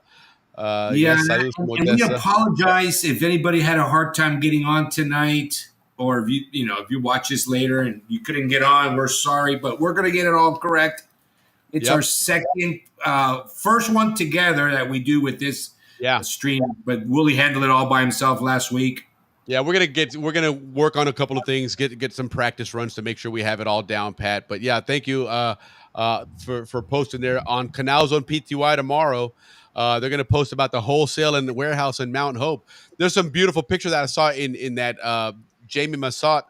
yes, saludos from and we Odessa. apologize if anybody had a hard time getting on tonight, or if you watch this later and you couldn't get on. We're sorry, but we're gonna get it all correct. It's Yep. our first one together that we do with this Yeah. stream. But Willie handled it all by himself last week. Yeah, we're gonna work on a couple of things, get some practice runs to make sure we have it all down pat. But yeah, thank you for posting there on Canal Zone PTY tomorrow. They're gonna post about the wholesale and the warehouse in Mount Hope. There's some beautiful pictures that I saw in that Jamie Massot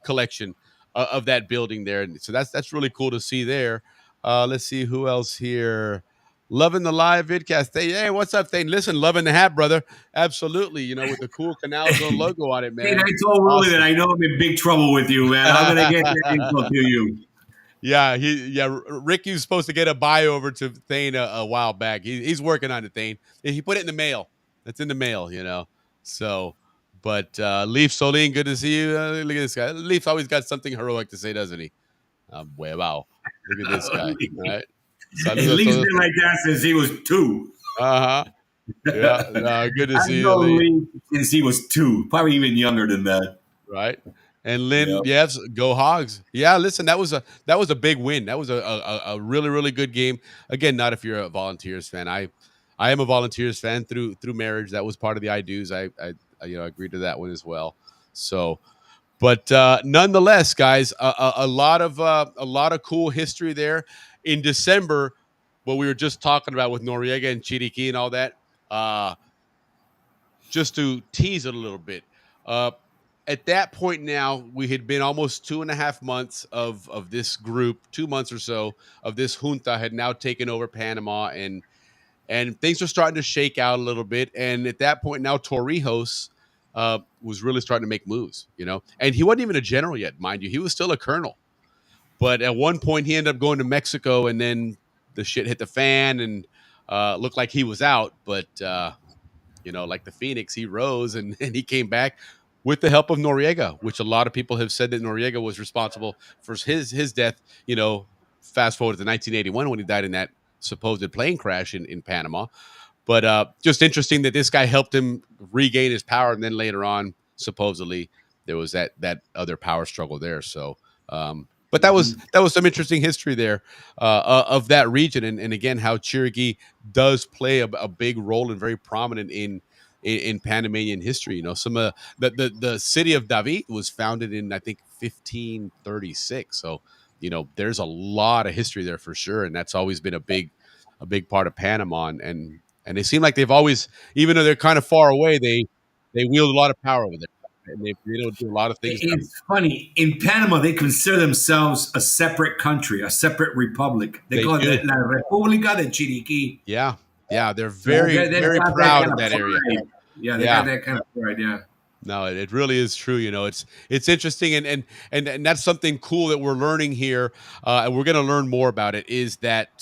collection of that building there, and so that's really cool to see there. Let's see who else here. Loving the live vidcast. Hey, what's up, Thane? Listen, loving the hat, brother. Absolutely. With the cool Canal Zone logo on it, Hey, man. I told Willie Awesome. that I know I'm in big trouble with you, man. I'm gonna get that info to you. Yeah, Ricky's supposed to get a bio over to Thane a while back. He's working on it, Thane. He put it in the mail. It's in the mail. So, but Leaf Soline, good to see you. Look at this guy. Leaf's always got something heroic to say, doesn't he? Wow. Look at this guy. All right. At Saludos least todos. been like that since he was 2. Uh-huh. Yeah. No, good to I see you, know Lee. Lee since he was 2, probably even younger than that. Right. And Lynn, Yep. yes, go Hogs. Yeah, listen, that was a big win. That was a really, really good game. Again, not if you're a Volunteers fan. I am a Volunteers fan through marriage. That was part of the I do's. I agreed to that one as well. So, but nonetheless, guys, a lot of cool history there. In December, what we were just talking about with Noriega and Chiriqui and all that, just to tease it a little bit. At that point now, we had been almost 2.5 months of this group, 2 months or so of this junta had now taken over Panama, and things are starting to shake out a little bit. And at that point now, Torrijos was really starting to make moves, and he wasn't even a general yet, mind you. He was still a colonel. But at one point, he ended up going to Mexico, and then the shit hit the fan, and looked like he was out. But like the Phoenix, he rose and he came back with the help of Noriega, which a lot of people have said that Noriega was responsible for his death. Fast forward to 1981 when he died in that supposed plane crash in Panama. But just interesting that this guy helped him regain his power, and then later on, supposedly, there was that other power struggle there. So, but that was some interesting history there of that region, and again how Cherokee does play a big role and very prominent in Panamanian history. You know, some of the city of David was founded in I think 1536. So you know, there's a lot of history there for sure, and that's always been a big part of Panama. And they seem like they've always, even though they're kind of far away, they wield a lot of power over there, and they do a lot of things. It's funny. In Panama, they consider themselves a separate country, a separate republic. They They call do. it La República de Chiriquí. Yeah, yeah, they're So very they've very got proud kind of that area. pride. Yeah, they Yeah. got that kind of pride. Yeah. No, it really is true. You know, it's interesting, and that's something cool that we're learning here, and we're going to learn more about it. Is that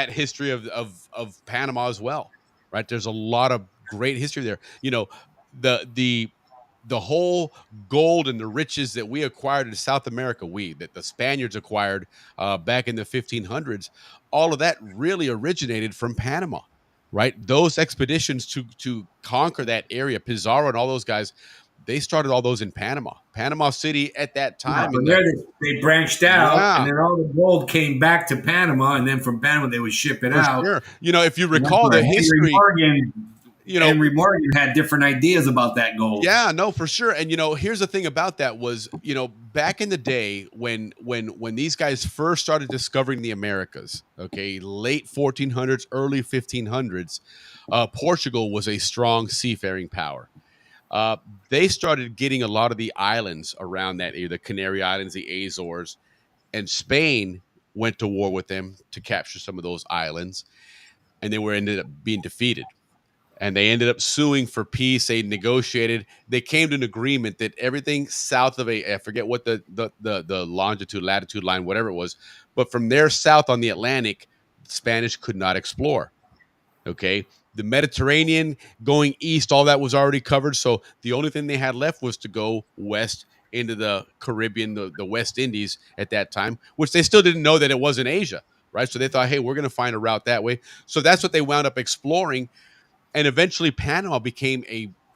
history of Panama as well, right? There's a lot of great history there. You know, the whole gold and the riches that we acquired in South America, that the Spaniards acquired back in the 1500s, all of that really originated from Panama, right? Those expeditions to conquer that area, Pizarro and all those guys, they started all those in Panama. Panama City at that Yeah, time. but there they branched out, Yeah. and then all the gold came back to Panama, and then from Panama they would ship it For out. sure. You know, if you And that's recall where the history, Henry Morgan had different ideas about that gold. yeah, no, for sure. And you know, here's the thing about that was, you know, back in the day when these guys first started discovering the Americas, okay, late 1400s, early 1500s, Portugal was a strong seafaring power. Uh, they started getting a lot of the islands around that area, the Canary Islands, the Azores, and Spain went to war with them to capture some of those islands, and they were ended up being defeated. And they ended up suing for peace. They negotiated. They came to an agreement that everything south of I forget what the longitude, latitude line, whatever it was, but from there south on the Atlantic, Spanish could not explore. Okay. The Mediterranean going east, all that was already covered. So the only thing they had left was to go west into the Caribbean, the West Indies at that time, which they still didn't know that it was in Asia, right? So they thought, hey, we're going to find a route that way. So that's what they wound up exploring, and eventually Panama became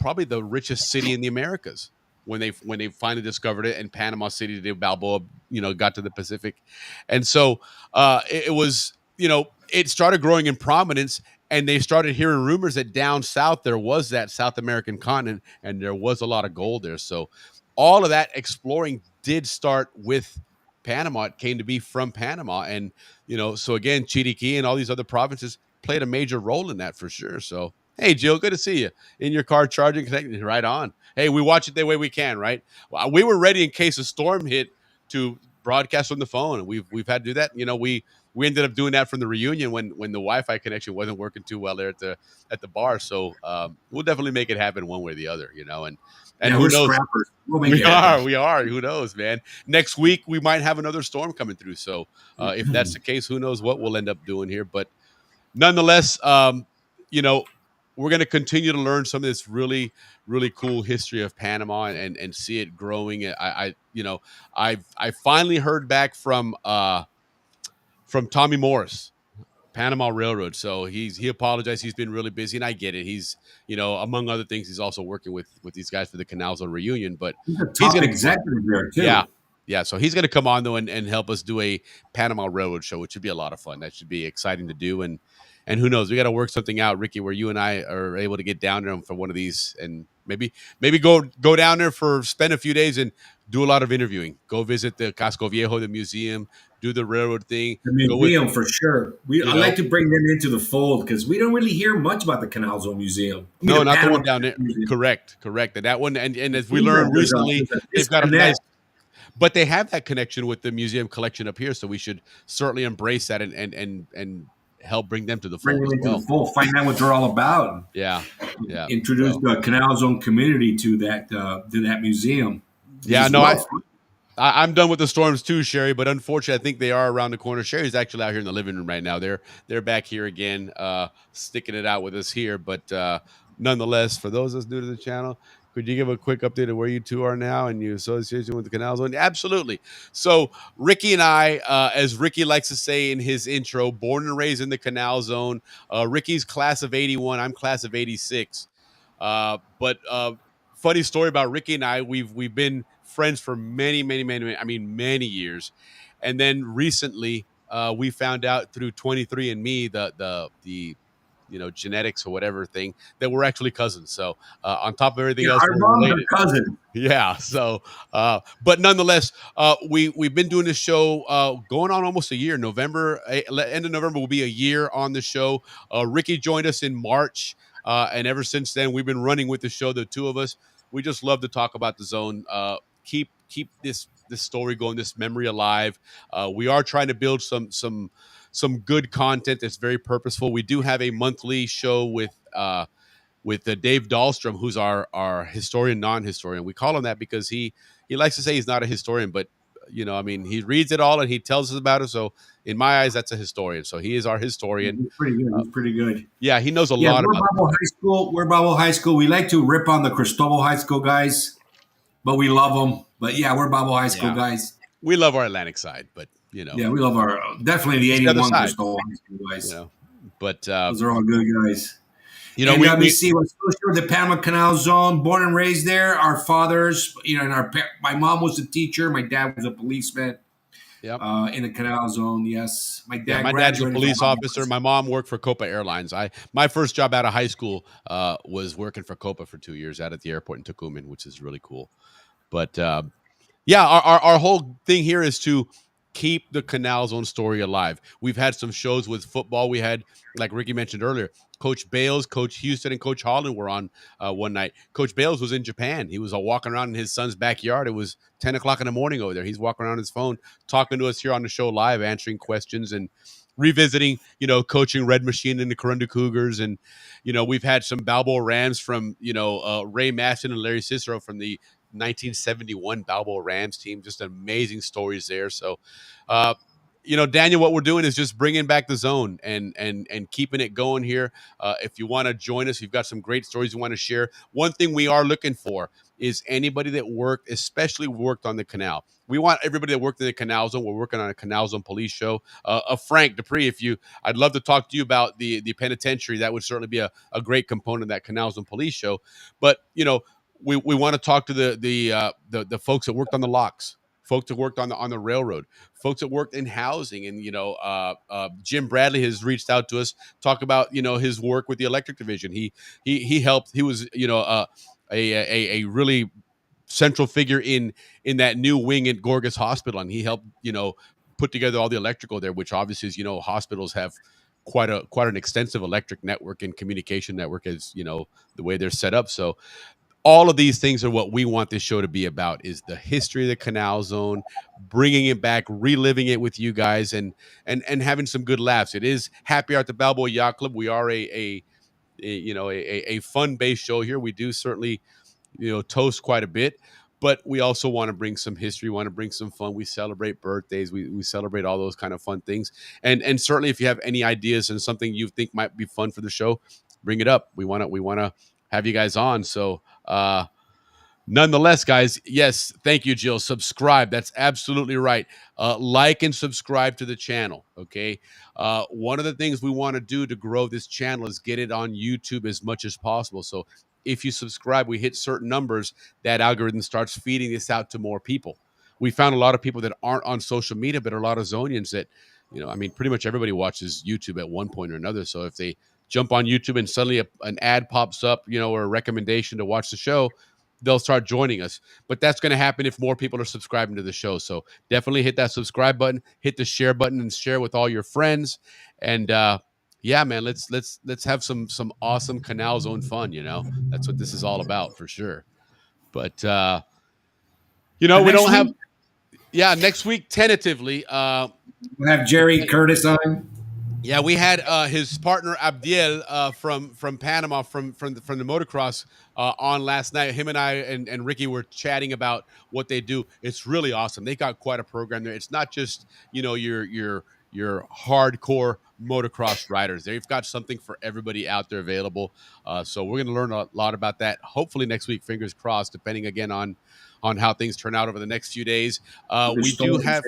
probably the richest city in the Americas when they finally discovered it. And Panama City, the Balboa, got to the Pacific, and so it was, it started growing in prominence. And they started hearing rumors that down south there was that South American continent, and there was a lot of gold there. So all of that exploring did start with Panama. It came to be from Panama, and so again, Chiriquí and all these other provinces played a major role in that for sure. So hey, Jill, good to see you in your car charging, connected. Right on. Hey, we watch it the way we can, right? Well, we were ready in case a storm hit to broadcast from the phone, and we've had to do that. We ended up doing that from the reunion when the Wi-Fi connection wasn't working too well there at the bar. So we'll definitely make it happen one way or the other, and Yeah, who we're knows? scrappers. We'll make We it happen. are, we are. Who knows, man? Next week we might have another storm coming through. So if that's the case, who knows what we'll end up doing here? But nonetheless, we're going to continue to learn some of this really, really cool history of Panama and see it growing. I finally heard back from Tommy Morris, Panama Railroad. So he apologized. He's been really busy, and I get it. He's, among other things, he's also working with these guys for the Canal Zone reunion. But He's a top gonna, executive there too. yeah. So he's going to come on though and help us do a Panama Railroad show, which should be a lot of fun. That should be exciting to do. And who knows, we got to work something out, Ricky, where you and I are able to get down there for one of these, and maybe go down there spend a few days and do a lot of interviewing. Go visit the Casco Viejo, the museum, do the railroad thing. The museum for sure. I'd like to bring them into the fold because we don't really hear much about the Canal Zone Museum. No, not the one down there. Museum. Correct. And that one, and as we learned recently, they've got a nice, but they have that connection with the museum collection up here, so we should certainly embrace that and help bring them to the fold. Bring them into the fold. Find out what they're all about. Yeah. Introduce the Canal Zone community to that museum. Yeah, no, I'm done with the storms too, Sherry. But unfortunately, I think they are around the corner. Sherry's actually out here in the living room right now. They're back here again, sticking it out with us here. But nonetheless, for those that's new to the channel, could you give a quick update of where you two are now and your association with the Canal Zone? Absolutely. So Ricky and I, as Ricky likes to say in his intro, born and raised in the Canal Zone. Ricky's class of '81. I'm class of '86. But funny story about Ricky and I. We've been friends for many years, and then recently we found out through 23andMe the genetics or whatever thing that we're actually cousins. So on top of everything Yeah, else, our we're moms related. are cousins. Yeah. So, but nonetheless, we've been doing this show going on almost a year. End of November will be a year on the show. Ricky joined us in March, and ever since then, we've been running with the show. The two of us, we just love to talk about the zone. Keep this story going, this memory alive. We are trying to build some good content that's very purposeful. We do have a monthly show with Dave Dahlstrom, who's our historian, non-historian. We call him that because he likes to say he's not a historian, but I mean, he reads it all and he tells us about it. So in my eyes, that's a historian. So he is our historian. He's pretty good. He's pretty good. Yeah, he knows a Yeah, lot we're about. Balboa High School. We're Balboa High School. We like to rip on the Cristobal High School guys, but we love them. But yeah, we're Balboa High School guys. We love our Atlantic side, but yeah, we love our definitely the it's the other 81 side. Cristobal High School guys. But those are all good guys. And we see what's the Panama Canal Zone. Born and raised there. Our fathers, and my mom was a teacher. My dad was a policeman. Yep. In the Canal Zone, yes. My dad's a police officer. My mom worked for Copa Airlines. My first job out of high school was working for Copa for 2 years out at the airport in Tucumán, which is really cool. But our whole thing here is to keep the Canal Zone story alive. We've had some shows with football. We had, like Ricky mentioned earlier, Coach Bales, Coach Houston, and Coach Holland were on one night. Coach Bales was in Japan. He was walking around in his son's backyard. It was 10 o'clock in the morning over there. He's walking around on his phone, talking to us here on the show live, answering questions and revisiting, coaching Red Machine and the Corunda Cougars. And, we've had some Balboa Rams from, Ray Masson and Larry Cicero from the 1971 Balboa Rams team. Just amazing stories there. So, Daniel, what we're doing is just bringing back the zone and keeping it going here. If you want to join us, we've got some great stories we want to share. One thing we are looking for is anybody that especially worked on the canal. We want everybody that worked in the Canal Zone. We're working on a Canal Zone police show. Frank Dupree, I'd love to talk to you about the penitentiary. That would certainly be a great component of that Canal Zone police show. But, we want to talk to the folks that worked on the locks, folks that worked on the railroad, folks that worked in housing. And, Jim Bradley has reached out to us, talk about, his work with the electric division. He helped. He was, a really central figure in that new wing at Gorgas Hospital. And he helped, put together all the electrical there, which obviously is, hospitals have quite an extensive electric network and communication network as, the way they're set up. So all of these things are what we want this show to be about, is the history of the Canal Zone, bringing it back, reliving it with you guys, and having some good laughs. It is Happy Hour at the Balboa Yacht Club. We are a fun-based show here. We do certainly, toast quite a bit, but we also want to bring some history, want to bring some fun. We celebrate birthdays. We celebrate all those kind of fun things. And certainly if you have any ideas and something you think might be fun for the show, bring it up. We want to have you guys on. So, nonetheless, guys, yes, thank you, Jill. Subscribe. That's absolutely right. Like and subscribe to the channel, okay? One of the things we want to do to grow this channel is get it on YouTube as much as possible. So if you subscribe, we hit certain numbers, that algorithm starts feeding this out to more people. We found a lot of people that aren't on social media, but a lot of Zonians that, pretty much everybody watches YouTube at one point or another. So if they jump on YouTube and suddenly an ad pops up, or a recommendation to watch the show, they'll start joining us. But that's going to happen if more people are subscribing to the show. So definitely hit that subscribe button, hit the share button, and share with all your friends. And yeah, man, let's have some awesome Canal Zone fun. That's what this is all about for sure. But we don't have. Yeah, next week tentatively. We'll have Jerry Curtis on. Yeah, we had his partner Abdiel from Panama from the motocross on last night. Him and I and Ricky were chatting about what they do. It's really awesome. They got quite a program there. It's not just your hardcore motocross riders. They've got something for everybody out there available. So we're going to learn a lot about that. Hopefully next week, fingers crossed. Depending again on how things turn out over the next few days. We do have.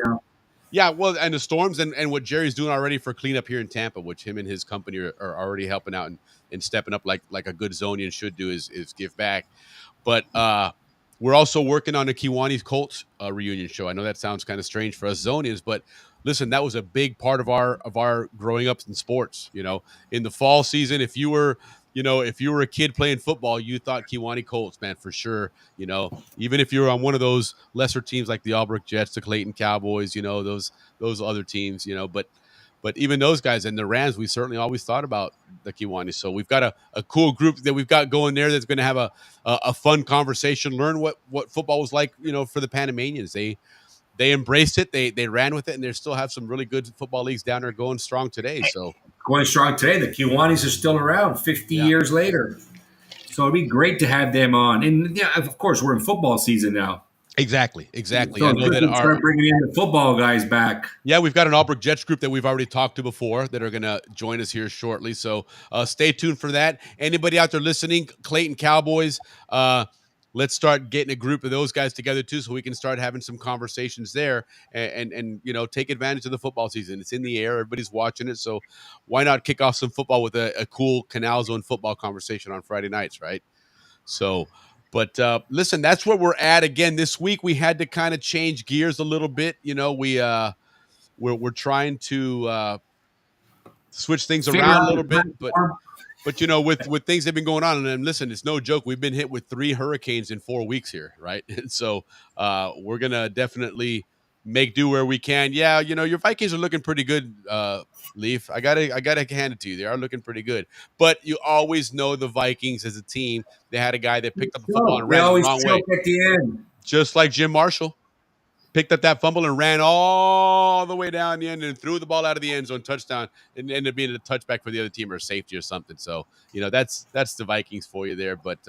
Yeah, well, and the storms and what Jerry's doing already for cleanup here in Tampa, which him and his company are already helping out and stepping up like a good Zonian should do is give back. But we're also working on a Kiwanis Colts reunion show. I know that sounds kind of strange for us Zonians, but listen, that was a big part of our growing up in sports. In the fall season, if you were a kid playing football, you thought Kiwani Colts, man, for sure. Even if you were on one of those lesser teams like the Albrook Jets, the Clayton Cowboys, those other teams, but even those guys and the Rams, we certainly always thought about the Kiwanis. So we've got a cool group that we've got going there that's going to have a fun conversation, learn what football was like, for the Panamanians. They embraced it, they ran with it, and they still have some really good football leagues down there going strong today. So Going strong today. The Kiwanis are still around 50 years later. So it'd be great to have them on. And yeah, of course, we're in football season now. Exactly. So I know that start bringing in the football guys back. Yeah, we've got an Albrook Jets group that we've already talked to before that are going to join us here shortly. So stay tuned for that. Anybody out there listening, Clayton Cowboys, let's start getting a group of those guys together too, so we can start having some conversations there and take advantage of the football season. It's in the air, everybody's watching it, so why not kick off some football with a cool Canal Zone football conversation on Friday nights, right? So. But listen, that's where we're at. Again, this week we had to kind of change gears a little bit. We're trying to switch things around a little bit, but with things that have been going on, and listen, it's no joke. We've been hit with 3 hurricanes in 4 weeks here, right? And so we're gonna definitely make do where we can. Yeah, your Vikings are looking pretty good, Leaf. I gotta hand it to you. They are looking pretty good, but you always know the Vikings as a team. They had a guy that picked up the football and ran the wrong way, at the end, just like Jim Marshall. Picked up that fumble and ran all the way down the end and threw the ball out of the end zone, touchdown, and ended up being a touchback for the other team or safety or something. So, that's the Vikings for you there. But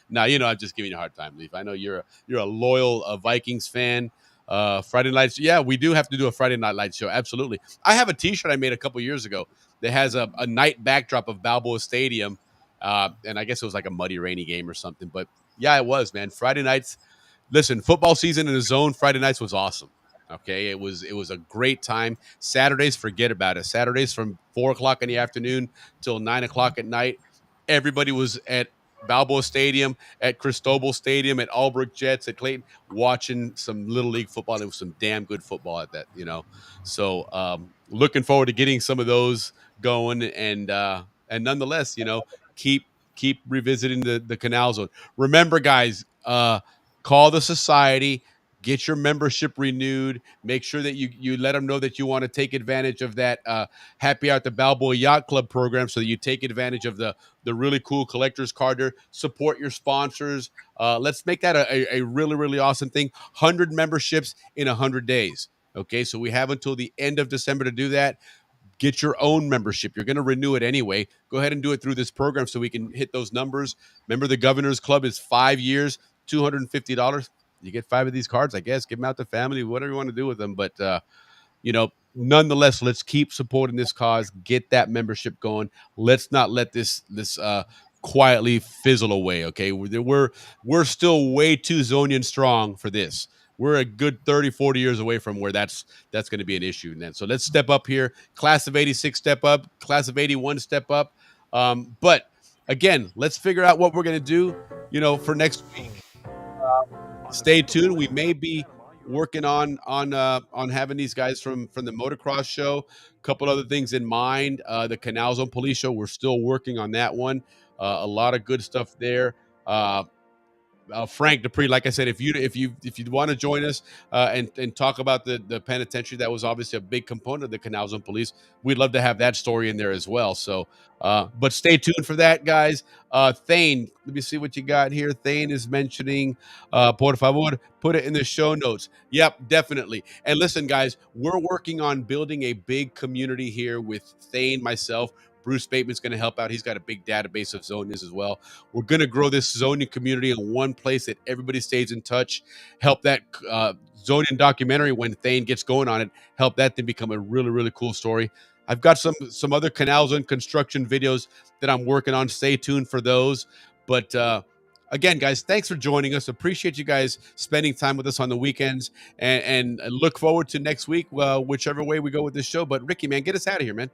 now, I'm just giving you a hard time, Leaf. I know you're a loyal Vikings fan. Friday nights, yeah, we do have to do a Friday Night Lights show. Absolutely. I have a T-shirt I made a couple years ago that has a night backdrop of Balboa Stadium, and I guess it was like a muddy, rainy game or something. But yeah, it was, man. Friday nights. Listen, football season in the zone Friday nights was awesome. Okay, it was a great time. Saturdays, forget about it. Saturdays from 4:00 in the afternoon till 9:00 at night. Everybody was at Balboa Stadium, at Cristobal Stadium, at Albrook Jets, at Clayton, watching some Little League football. And it was some damn good football at that, So looking forward to getting some of those going, and nonetheless, keep revisiting the Canal Zone. Remember, guys. Call the society, get your membership renewed. Make sure that you let them know that you want to take advantage of that Happy Hour at the Balboa Yacht Club program, so that you take advantage of the really cool collector's card there. Support your sponsors. Let's make that a really, really awesome thing. 100 memberships in 100 days. Okay, so we have until the end of December to do that. Get your own membership. You're going to renew it anyway. Go ahead and do it through this program so we can hit those numbers. Remember, the Governor's Club is 5 years. $250. You get 5 of these cards, I guess. Give them out to family, whatever you want to do with them. But, nonetheless, let's keep supporting this cause. Get that membership going. Let's not let this quietly fizzle away, okay? We're still way too Zonian strong for this. We're a good 30, 40 years away from where that's going to be an issue. And then, so let's step up here. Class of 86, step up. Class of 81, step up. But, again, let's figure out what we're going to do, for next week. Stay tuned. We may be working on having these guys from the motocross show. A couple other things in mind. The Canal Zone Police show. We're still working on that one. A lot of good stuff there. Frank Dupree, like I said, if you want to join us and talk about the penitentiary, that was obviously a big component of the Canal Zone Police. We'd love to have that story in there as well. So, but stay tuned for that, guys. Thane, let me see what you got here. Thane is mentioning, por favor, put it in the show notes. Yep, definitely. And listen, guys, we're working on building a big community here with Thane, myself. Bruce Bateman's going to help out. He's got a big database of Zonians as well. We're going to grow this Zonian community in one place that everybody stays in touch. Help that Zonian documentary, when Thane gets going on it, help that to become a really, really cool story. I've got some other canals and construction videos that I'm working on. Stay tuned for those. But again, guys, thanks for joining us. Appreciate you guys spending time with us on the weekends, and look forward to next week, whichever way we go with this show. But Ricky, man, get us out of here, man.